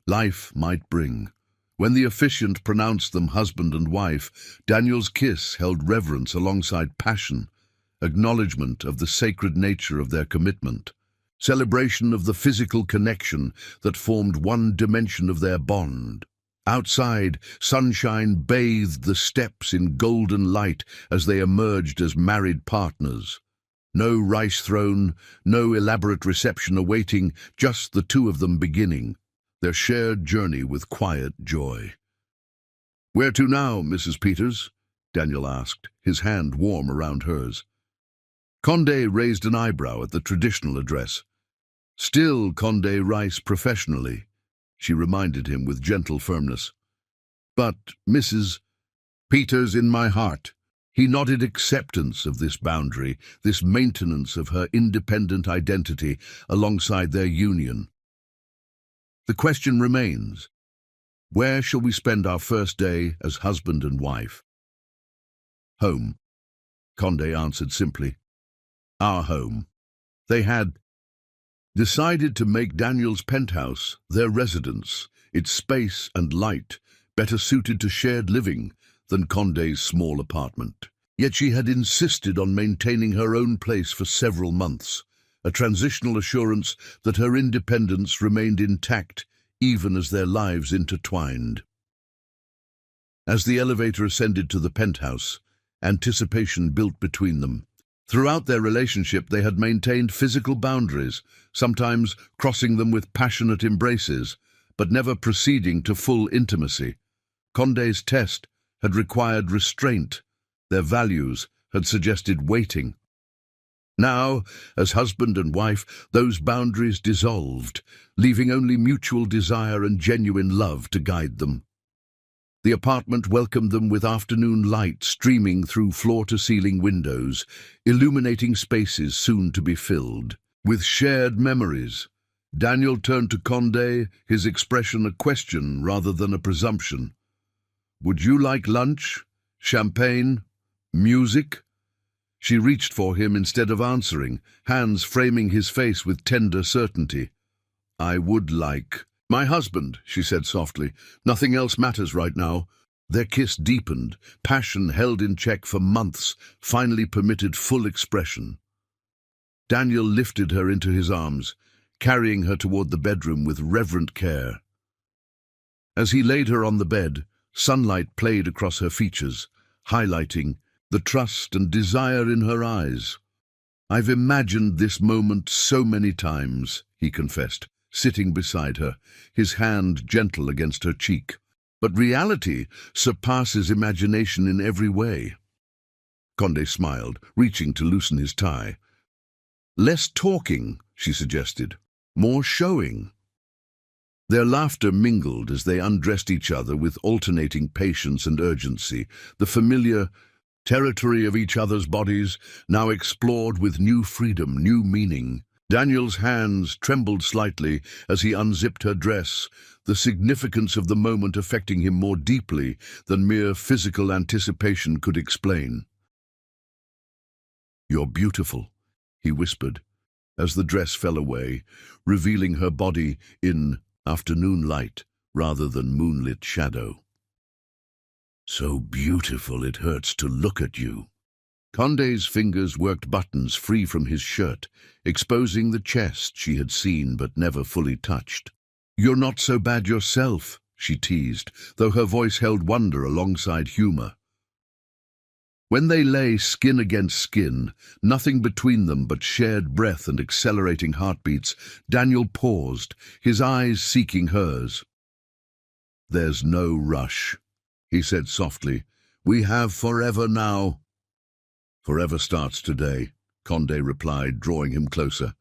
life might bring. When the officiant pronounced them husband and wife, Daniel's kiss held reverence alongside passion, acknowledgement of the sacred nature of their commitment, celebration of the physical connection that formed one dimension of their bond. Outside, sunshine bathed the steps in golden light as they emerged as married partners. No rice throne, no elaborate reception awaiting, just the two of them beginning their shared journey with quiet joy. "Where to now, Mrs. Peters?" Daniel asked, his hand warm around hers. Condé raised an eyebrow at the traditional address. "Still Condé Rice professionally," she reminded him with gentle firmness. "But Mrs. Peters in my heart." He nodded acceptance of this boundary, this maintenance of her independent identity alongside their union. The question remains, where shall we spend our first day as husband and wife? "Home," Condé answered simply. "Our home." They had decided to make Daniel's penthouse their residence, its space and light better suited to shared living than Condé's small apartment. Yet she had insisted on maintaining her own place for several months, a transitional assurance that her independence remained intact even as their lives intertwined. As the elevator ascended to the penthouse, anticipation built between them. Throughout their relationship they had maintained physical boundaries, sometimes crossing them with passionate embraces, but never proceeding to full intimacy. Condé's test had required restraint. Their values had suggested waiting. Now, as husband and wife, those boundaries dissolved, leaving only mutual desire and genuine love to guide them. The apartment welcomed them with afternoon light streaming through floor-to-ceiling windows, illuminating spaces soon to be filled with shared memories. Daniel turned to Condé, his expression a question rather than a presumption. "Would you like lunch? Champagne? Music?" She reached for him instead of answering, hands framing his face with tender certainty. "I would like my husband," she said softly. "Nothing else matters right now." Their kiss deepened, passion held in check for months, finally permitted full expression. Daniel lifted her into his arms, carrying her toward the bedroom with reverent care. As he laid her on the bed, sunlight played across her features, highlighting the trust and desire in her eyes. "I've imagined this moment so many times," he confessed, sitting beside her, his hand gentle against her cheek. "But reality surpasses imagination in every way." Condé smiled, reaching to loosen his tie. "Less talking," she suggested. "More showing." Their laughter mingled as they undressed each other with alternating patience and urgency, the familiar territory of each other's bodies now explored with new freedom, new meaning. Daniel's hands trembled slightly as he unzipped her dress, the significance of the moment affecting him more deeply than mere physical anticipation could explain. "You're beautiful," he whispered, as the dress fell away, revealing her body in afternoon light rather than moonlit shadow. "So beautiful it hurts to look at you." Condé's fingers worked buttons free from his shirt, exposing the chest she had seen but never fully touched. "You're not so bad yourself," she teased, though her voice held wonder alongside humor. When they lay skin against skin, nothing between them but shared breath and accelerating heartbeats, Daniel paused, his eyes seeking hers. "There's no rush," he said softly. "We have forever now." "Forever starts today," Condé replied, drawing him closer.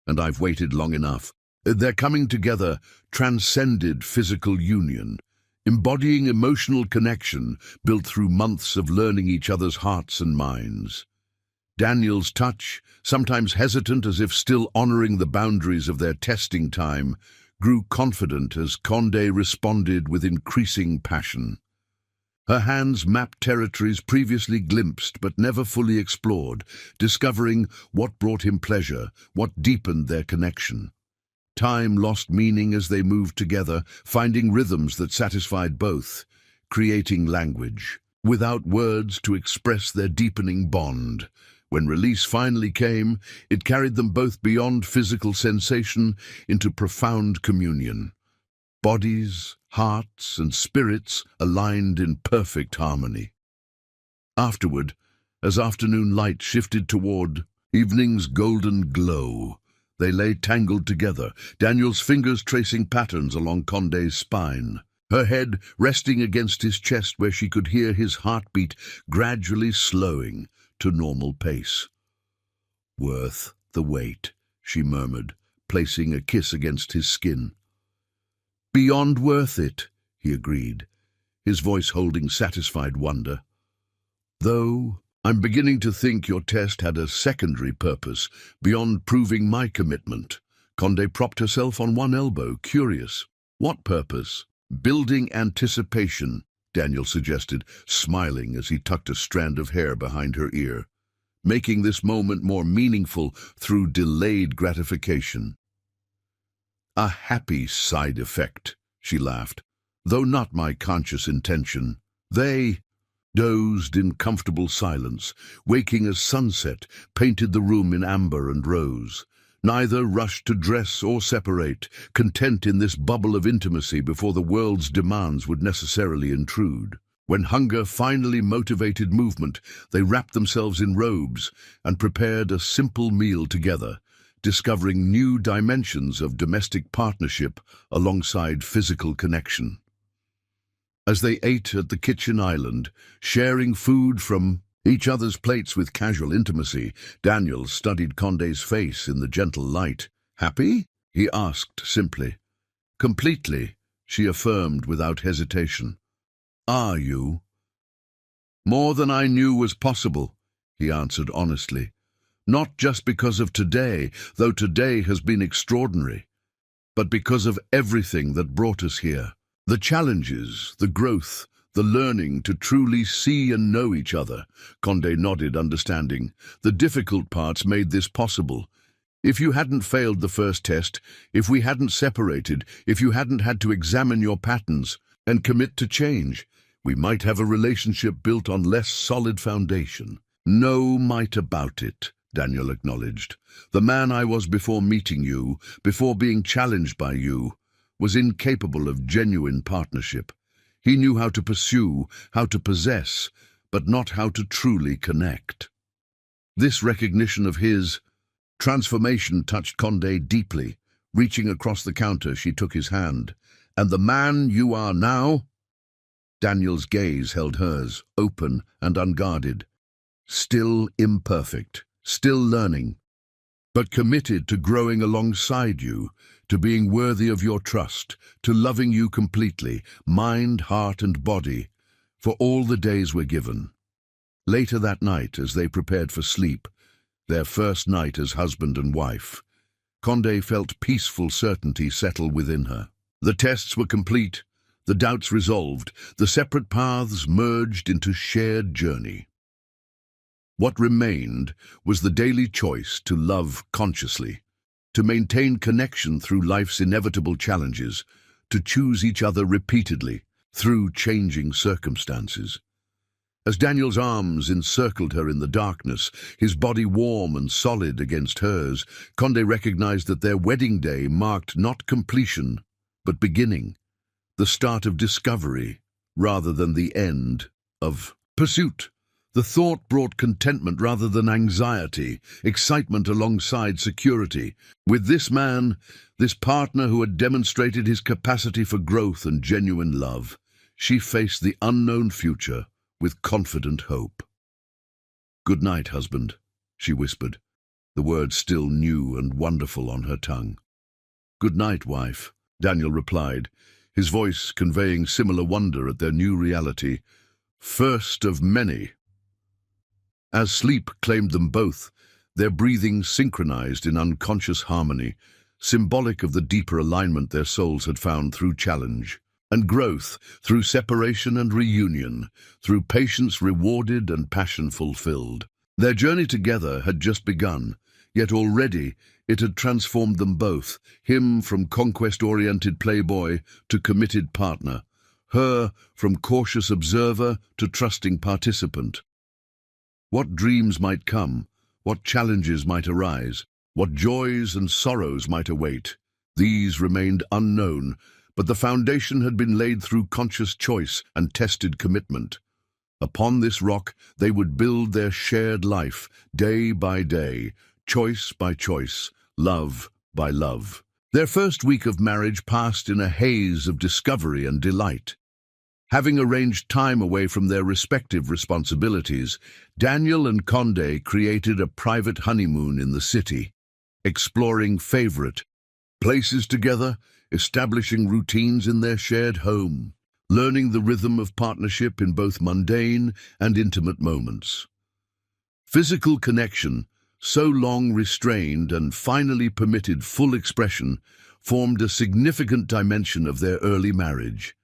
"And I've waited long enough." Their coming together transcended physical union, embodying emotional connection built through months of learning each other's hearts and minds. Daniel's touch, sometimes hesitant as if still honoring the boundaries of their testing time, grew confident as Condé responded with increasing passion. Her hands mapped territories previously glimpsed but never fully explored, discovering what brought him pleasure, what deepened their connection. Time lost meaning as they moved together, finding rhythms that satisfied both, creating language, without words to express their deepening bond. When release finally came, it carried them both beyond physical sensation into profound communion. Bodies, hearts, and spirits aligned in perfect harmony. Afterward, as afternoon light shifted toward evening's golden glow, they lay tangled together, Daniel's fingers tracing patterns along Condé's spine, her head resting against his chest where she could hear his heartbeat gradually slowing to normal pace. "Worth the wait," she murmured, placing a kiss against his skin. "Beyond worth it," he agreed, his voice holding satisfied wonder. "Though I'm beginning to think your test had a secondary purpose, beyond proving my commitment." Condé propped herself on one elbow, curious. "What purpose?" "Building anticipation," Daniel suggested, smiling as he tucked a strand of hair behind her ear. "Making this moment more meaningful through delayed gratification." "A happy side effect," she laughed, "though not my conscious intention." They dozed in comfortable silence, waking as sunset painted the room in amber and rose. Neither rushed to dress or separate, content in this bubble of intimacy before the world's demands would necessarily intrude. When hunger finally motivated movement, they wrapped themselves in robes and prepared a simple meal together, discovering new dimensions of domestic partnership alongside physical connection. As they ate at the kitchen island, sharing food from each other's plates with casual intimacy, Daniel studied Condé's face in the gentle light. "Happy?" he asked simply. "Completely," she affirmed without hesitation. "Are you?" "More than I knew was possible," he answered honestly. "Not just because of today, though today has been extraordinary, but because of everything that brought us here. The challenges, the growth, the learning to truly see and know each other." Condé nodded, understanding. "The difficult parts made this possible. If you hadn't failed the first test, if we hadn't separated, if you hadn't had to examine your patterns and commit to change, we might have a relationship built on less solid foundation." "No might about it," Daniel acknowledged. "The man I was before meeting you, before being challenged by you, was incapable of genuine partnership. He knew how to pursue, how to possess, but not how to truly connect." This recognition of his transformation touched Condé deeply. Reaching across the counter, she took his hand. "And the man you are now?" Daniel's gaze held hers, open and unguarded. "Still imperfect, still learning, but committed to growing alongside you, to being worthy of your trust, to loving you completely, mind, heart, and body, for all the days we're given." Later that night, as they prepared for sleep, their first night as husband and wife, Condé felt peaceful certainty settle within her. The tests were complete, the doubts resolved, the separate paths merged into shared journey. What remained was the daily choice to love consciously, to maintain connection through life's inevitable challenges, to choose each other repeatedly through changing circumstances. As Daniel's arms encircled her in the darkness, his body warm and solid against hers, Condé recognized that their wedding day marked not completion, but beginning, the start of discovery, rather than the end of pursuit. The thought brought contentment rather than anxiety, excitement alongside security. With this man, this partner who had demonstrated his capacity for growth and genuine love, she faced the unknown future with confident hope. "Good night, husband," she whispered, the words still new and wonderful on her tongue. "Good night, wife," Daniel replied, his voice conveying similar wonder at their new reality. First of many. As sleep claimed them both, their breathing synchronized in unconscious harmony, symbolic of the deeper alignment their souls had found through challenge and growth, through separation and reunion, through patience rewarded and passion fulfilled. Their journey together had just begun, yet already it had transformed them both, him from conquest-oriented playboy to committed partner, her from cautious observer to trusting participant. What dreams might come, what challenges might arise, what joys and sorrows might await, these remained unknown, but the foundation had been laid through conscious choice and tested commitment. Upon this rock they would build their shared life, day by day, choice by choice, love by love. Their first week of marriage passed in a haze of discovery and delight. Having arranged time away from their respective responsibilities, Daniel and Condé created a private honeymoon in the city, exploring favorite places together, establishing routines in their shared home, learning the rhythm of partnership in both mundane and intimate moments. Physical connection, so long restrained and finally permitted full expression, formed a significant dimension of their early marriage.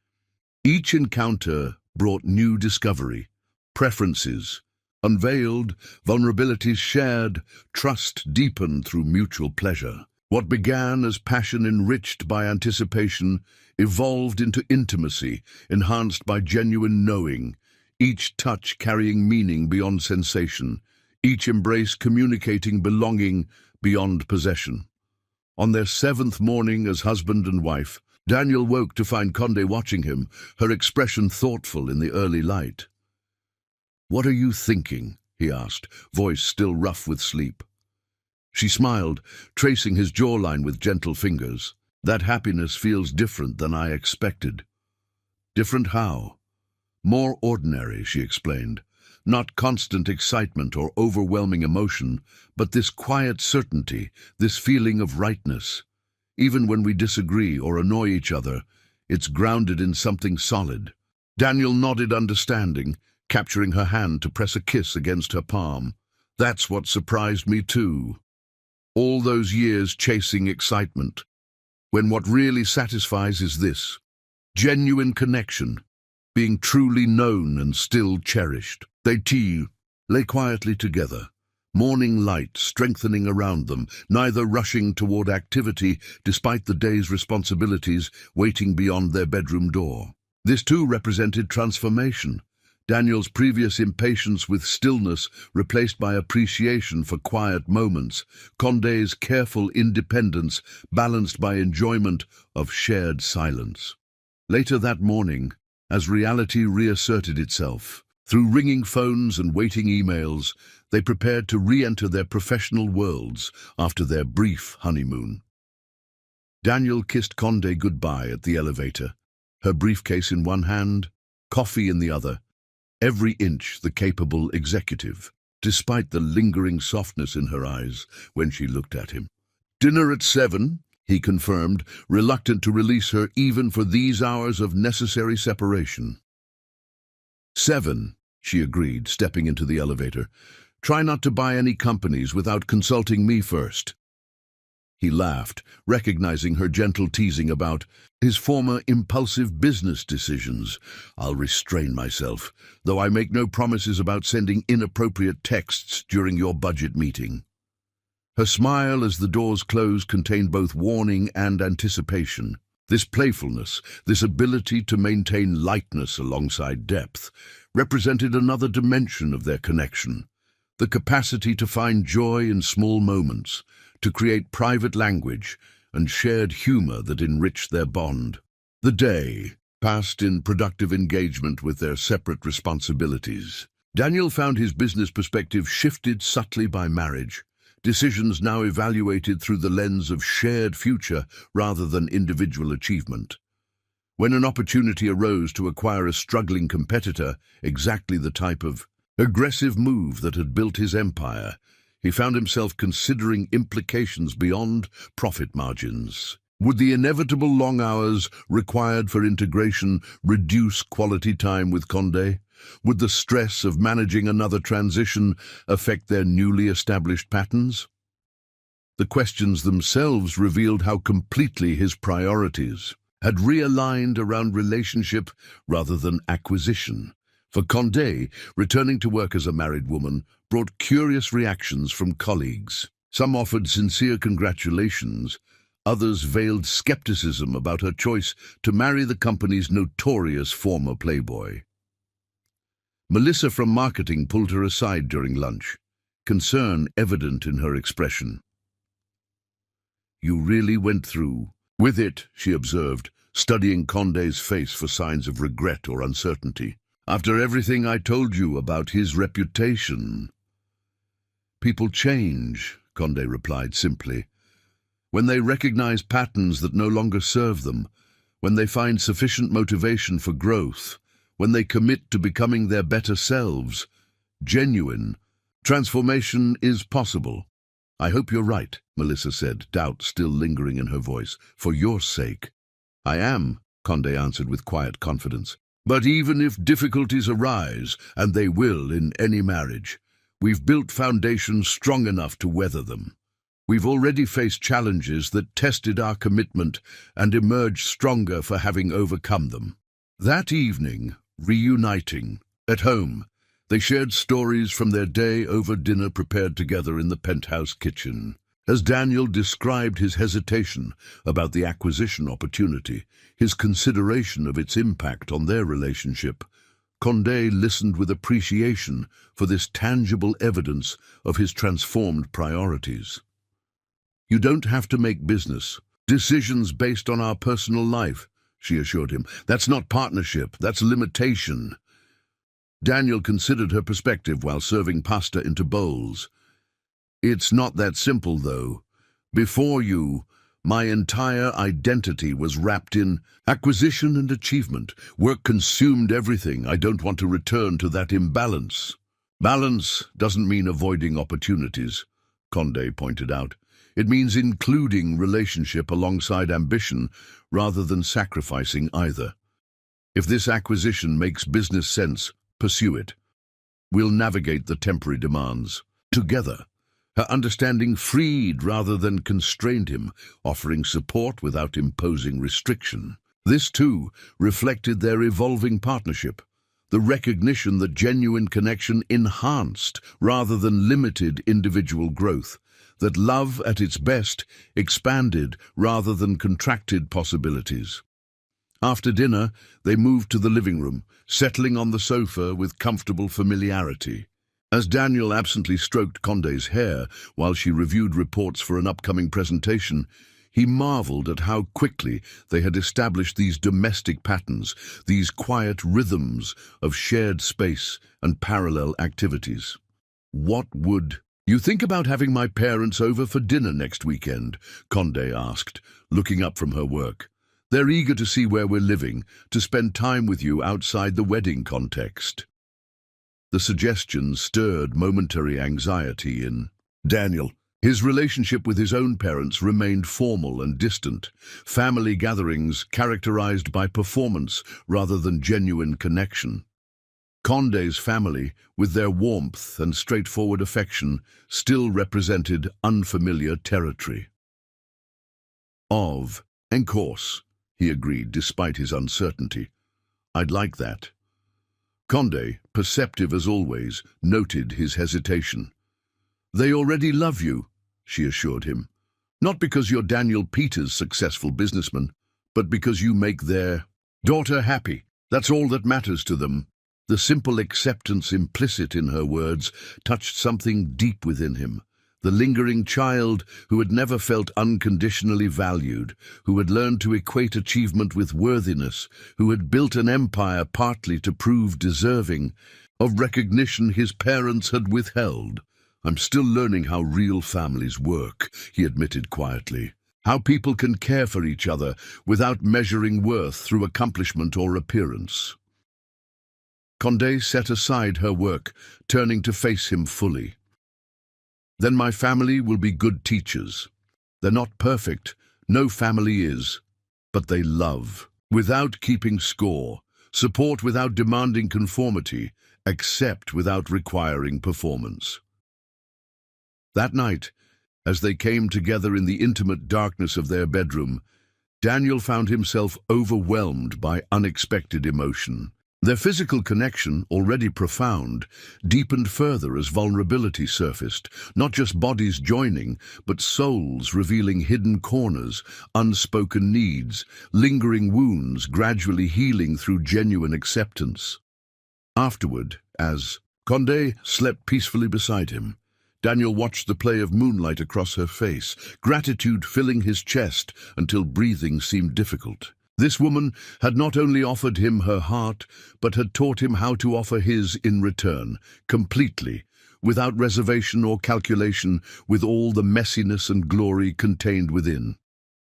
Each encounter brought new discovery, preferences unveiled, vulnerabilities shared, trust deepened through mutual pleasure. What began as passion enriched by anticipation evolved into intimacy, enhanced by genuine knowing, each touch carrying meaning beyond sensation, each embrace communicating belonging beyond possession. On their 7th morning as husband and wife, Daniel woke to find Condé watching him, her expression thoughtful in the early light. "What are you thinking?" he asked, voice still rough with sleep. She smiled, tracing his jawline with gentle fingers. "That happiness feels different than I expected." "Different how?" "More ordinary," she explained. "Not constant excitement or overwhelming emotion, but this quiet certainty, this feeling of rightness. Even when we disagree or annoy each other, it's grounded in something solid." Daniel nodded understanding, capturing her hand to press a kiss against her palm. "That's what surprised me too. All those years chasing excitement, when what really satisfies is this, genuine connection, being truly known and still cherished." They lay quietly together, morning light strengthening around them, neither rushing toward activity despite the day's responsibilities waiting beyond their bedroom door. This too represented transformation. Daniel's previous impatience with stillness replaced by appreciation for quiet moments, Condé's careful independence balanced by enjoyment of shared silence. Later that morning, as reality reasserted itself, through ringing phones and waiting emails, they prepared to re-enter their professional worlds after their brief honeymoon. Daniel kissed Condé goodbye at the elevator, her briefcase in one hand, coffee in the other, every inch the capable executive, despite the lingering softness in her eyes when she looked at him. "Dinner at 7, he confirmed, reluctant to release her even for these hours of necessary separation. 7, she agreed, stepping into the elevator. "Try not to buy any companies without consulting me first." He laughed, recognizing her gentle teasing about his former impulsive business decisions. "I'll restrain myself, though I make no promises about sending inappropriate texts during your budget meeting." Her smile as the doors closed contained both warning and anticipation. This playfulness, this ability to maintain lightness alongside depth, represented another dimension of their connection. The capacity to find joy in small moments, to create private language and shared humor that enriched their bond. The day passed in productive engagement with their separate responsibilities. Daniel found his business perspective shifted subtly by marriage, decisions now evaluated through the lens of shared future rather than individual achievement. When an opportunity arose to acquire a struggling competitor, exactly the type of aggressive move that had built his empire, he found himself considering implications beyond profit margins. Would the inevitable long hours required for integration reduce quality time with Condé? Would the stress of managing another transition affect their newly established patterns? The questions themselves revealed how completely his priorities had realigned around relationship rather than acquisition. For Condé, returning to work as a married woman brought curious reactions from colleagues. Some offered sincere congratulations, others veiled skepticism about her choice to marry the company's notorious former playboy. Melissa from marketing pulled her aside during lunch, concern evident in her expression. "You really went through with it," she observed, studying Condé's face for signs of regret or uncertainty. "After everything I told you about his reputation." "People change," Condé replied simply. "When they recognize patterns that no longer serve them, when they find sufficient motivation for growth, when they commit to becoming their better selves, genuine transformation is possible." "I hope you're right," Melissa said, doubt still lingering in her voice. "For your sake." "I am," Condé answered with quiet confidence. "But even if difficulties arise, and they will in any marriage, we've built foundations strong enough to weather them. We've already faced challenges that tested our commitment and emerged stronger for having overcome them." That evening, reuniting at home, they shared stories from their day over dinner prepared together in the penthouse kitchen. As Daniel described his hesitation about the acquisition opportunity, his consideration of its impact on their relationship, Condé listened with appreciation for this tangible evidence of his transformed priorities. "You don't have to make business decisions based on our personal life," she assured him. "That's not partnership, that's limitation." Daniel considered her perspective while serving pasta into bowls. "It's not that simple, though. Before you, my entire identity was wrapped in acquisition and achievement. Work consumed everything. I don't want to return to that imbalance." "Balance doesn't mean avoiding opportunities," Condé pointed out. "It means including relationship alongside ambition rather than sacrificing either. If this acquisition makes business sense, pursue it. We'll navigate the temporary demands together." Her understanding freed rather than constrained him, offering support without imposing restriction. This, too, reflected their evolving partnership, the recognition that genuine connection enhanced rather than limited individual growth, that love at its best expanded rather than contracted possibilities. After dinner, they moved to the living room, settling on the sofa with comfortable familiarity. As Daniel absently stroked Condé's hair while she reviewed reports for an upcoming presentation, he marveled at how quickly they had established these domestic patterns, these quiet rhythms of shared space and parallel activities. "What would you think about having my parents over for dinner next weekend?" Condé asked, looking up from her work. "They're eager to see where we're living, to spend time with you outside the wedding context." The suggestion stirred momentary anxiety in Daniel. His relationship with his own parents remained formal and distant, family gatherings characterized by performance rather than genuine connection. Condé's family, with their warmth and straightforward affection, still represented unfamiliar territory. En course, he agreed despite his uncertainty. I'd like that. Condé, perceptive as always, noted his hesitation. They already love you, she assured him. Not because you're Daniel Peters' successful businessman, but because you make their daughter happy. That's all that matters to them. The simple acceptance implicit in her words touched something deep within him. The lingering child who had never felt unconditionally valued, who had learned to equate achievement with worthiness, who had built an empire partly to prove deserving of recognition his parents had withheld. I'm still learning how real families work, he admitted quietly. How people can care for each other without measuring worth through accomplishment or appearance. Condé set aside her work, turning to face him fully. Then my family will be good teachers. They're not perfect, no family is, but they love, without keeping score, support without demanding conformity, accept without requiring performance. That night, as they came together in the intimate darkness of their bedroom, Daniel found himself overwhelmed by unexpected emotion. Their physical connection, already profound, deepened further as vulnerability surfaced, not just bodies joining, but souls revealing hidden corners, unspoken needs, lingering wounds gradually healing through genuine acceptance. Afterward, as Condé slept peacefully beside him, Daniel watched the play of moonlight across her face, gratitude filling his chest until breathing seemed difficult. This woman had not only offered him her heart, but had taught him how to offer his in return, completely, without reservation or calculation, with all the messiness and glory contained within.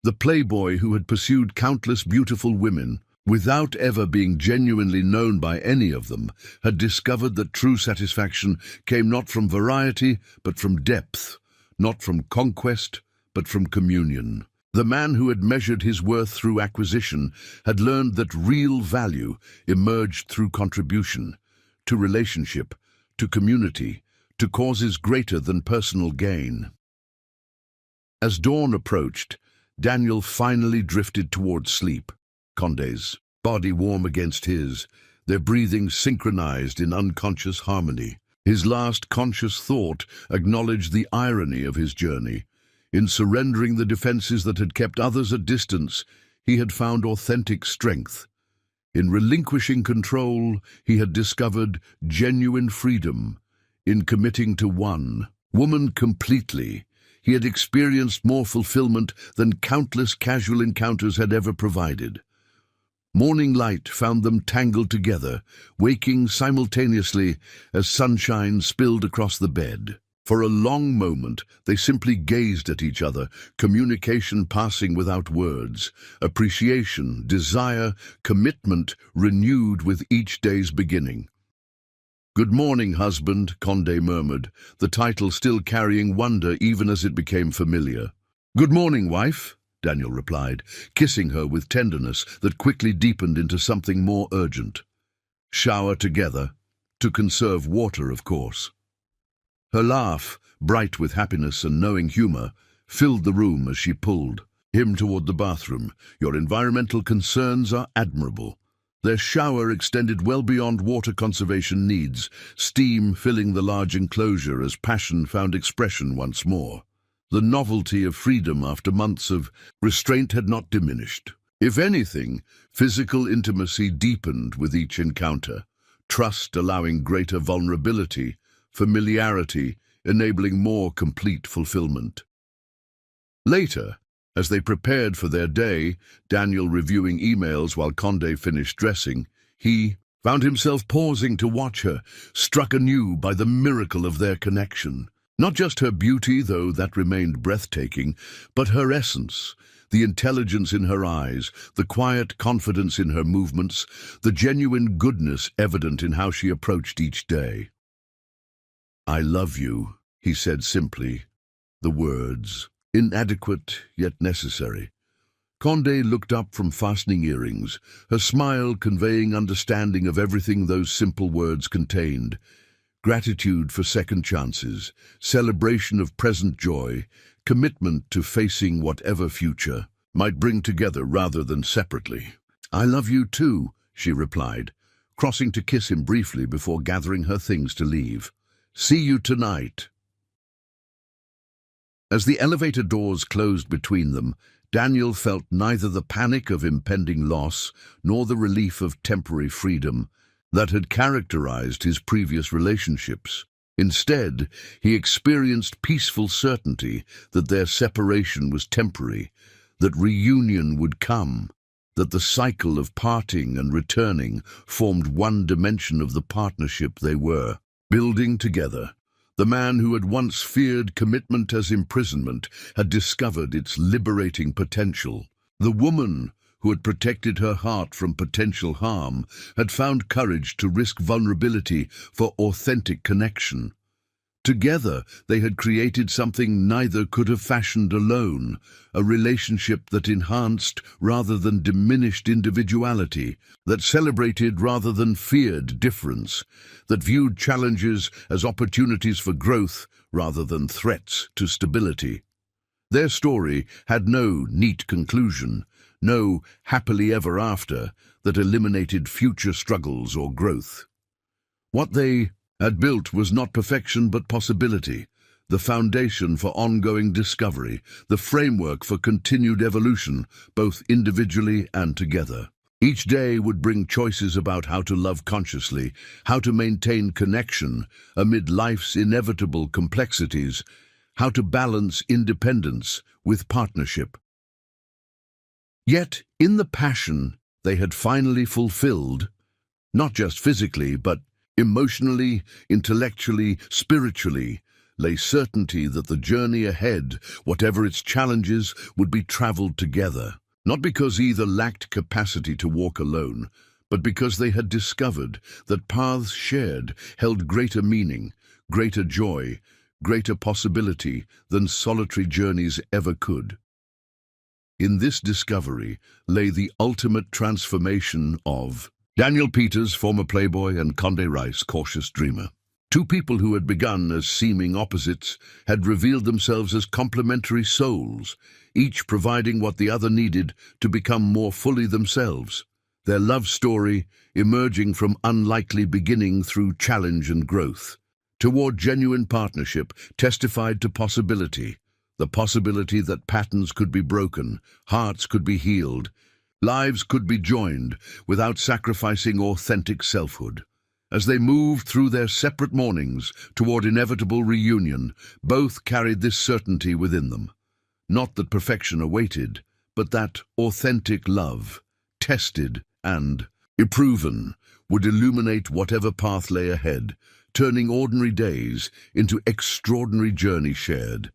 The playboy who had pursued countless beautiful women, without ever being genuinely known by any of them, had discovered that true satisfaction came not from variety, but from depth, not from conquest, but from communion. The man who had measured his worth through acquisition had learned that real value emerged through contribution, to relationship, to community, to causes greater than personal gain. As dawn approached, Daniel finally drifted toward sleep, Condé's body warm against his, their breathing synchronized in unconscious harmony. His last conscious thought acknowledged the irony of his journey. In surrendering the defenses that had kept others at distance, he had found authentic strength. In relinquishing control, he had discovered genuine freedom. In committing to one woman completely, he had experienced more fulfillment than countless casual encounters had ever provided. Morning light found them tangled together, waking simultaneously as sunshine spilled across the bed. For a long moment, they simply gazed at each other, communication passing without words, appreciation, desire, commitment renewed with each day's beginning. "Good morning, husband," Condé murmured, the title still carrying wonder even as it became familiar. "Good morning, wife," Daniel replied, kissing her with tenderness that quickly deepened into something more urgent. "Shower together, to conserve water, of course." Her laugh, bright with happiness and knowing humor, filled the room as she pulled him toward the bathroom. "Your environmental concerns are admirable." Their shower extended well beyond water conservation needs, steam filling the large enclosure as passion found expression once more. The novelty of freedom after months of restraint had not diminished. If anything, physical intimacy deepened with each encounter, trust allowing greater vulnerability, familiarity enabling more complete fulfillment. Later, as they prepared for their day, Daniel reviewing emails while Condé finished dressing, he found himself pausing to watch her, struck anew by the miracle of their connection. Not just her beauty, though that remained breathtaking, but her essence, the intelligence in her eyes, the quiet confidence in her movements, the genuine goodness evident in how she approached each day. "I love you," he said simply, the words, inadequate yet necessary. Condé looked up from fastening earrings, her smile conveying understanding of everything those simple words contained. Gratitude for second chances, celebration of present joy, commitment to facing whatever future might bring together rather than separately. "I love you too," she replied, crossing to kiss him briefly before gathering her things to leave. "See you tonight." As the elevator doors closed between them, Daniel felt neither the panic of impending loss nor the relief of temporary freedom that had characterized his previous relationships. Instead, he experienced peaceful certainty that their separation was temporary, that reunion would come, that the cycle of parting and returning formed one dimension of the partnership they were building together. The man who had once feared commitment as imprisonment had discovered its liberating potential. The woman who had protected her heart from potential harm had found courage to risk vulnerability for authentic connection. Together, they had created something neither could have fashioned alone, a relationship that enhanced rather than diminished individuality, that celebrated rather than feared difference, that viewed challenges as opportunities for growth rather than threats to stability. Their story had no neat conclusion, no happily ever after that eliminated future struggles or growth. What they had built was not perfection but possibility, the foundation for ongoing discovery, the framework for continued evolution, both individually and together. Each day would bring choices about how to love consciously, how to maintain connection amid life's inevitable complexities, how to balance independence with partnership. Yet, in the passion they had finally fulfilled, not just physically, but emotionally, intellectually, spiritually, lay certainty that the journey ahead, whatever its challenges, would be traveled together. Not because either lacked capacity to walk alone, but because they had discovered that paths shared held greater meaning, greater joy, greater possibility than solitary journeys ever could. In this discovery lay the ultimate transformation of Daniel Peters, former playboy, and Conde Rice, cautious dreamer. Two people who had begun as seeming opposites had revealed themselves as complementary souls, each providing what the other needed to become more fully themselves. Their love story emerging from unlikely beginning through challenge and growth, toward genuine partnership, testified to possibility, the possibility that patterns could be broken, hearts could be healed, lives could be joined without sacrificing authentic selfhood. As they moved through their separate mornings toward inevitable reunion, both carried this certainty within them. Not that perfection awaited, but that authentic love, tested and proven, would illuminate whatever path lay ahead, turning ordinary days into extraordinary journeys shared.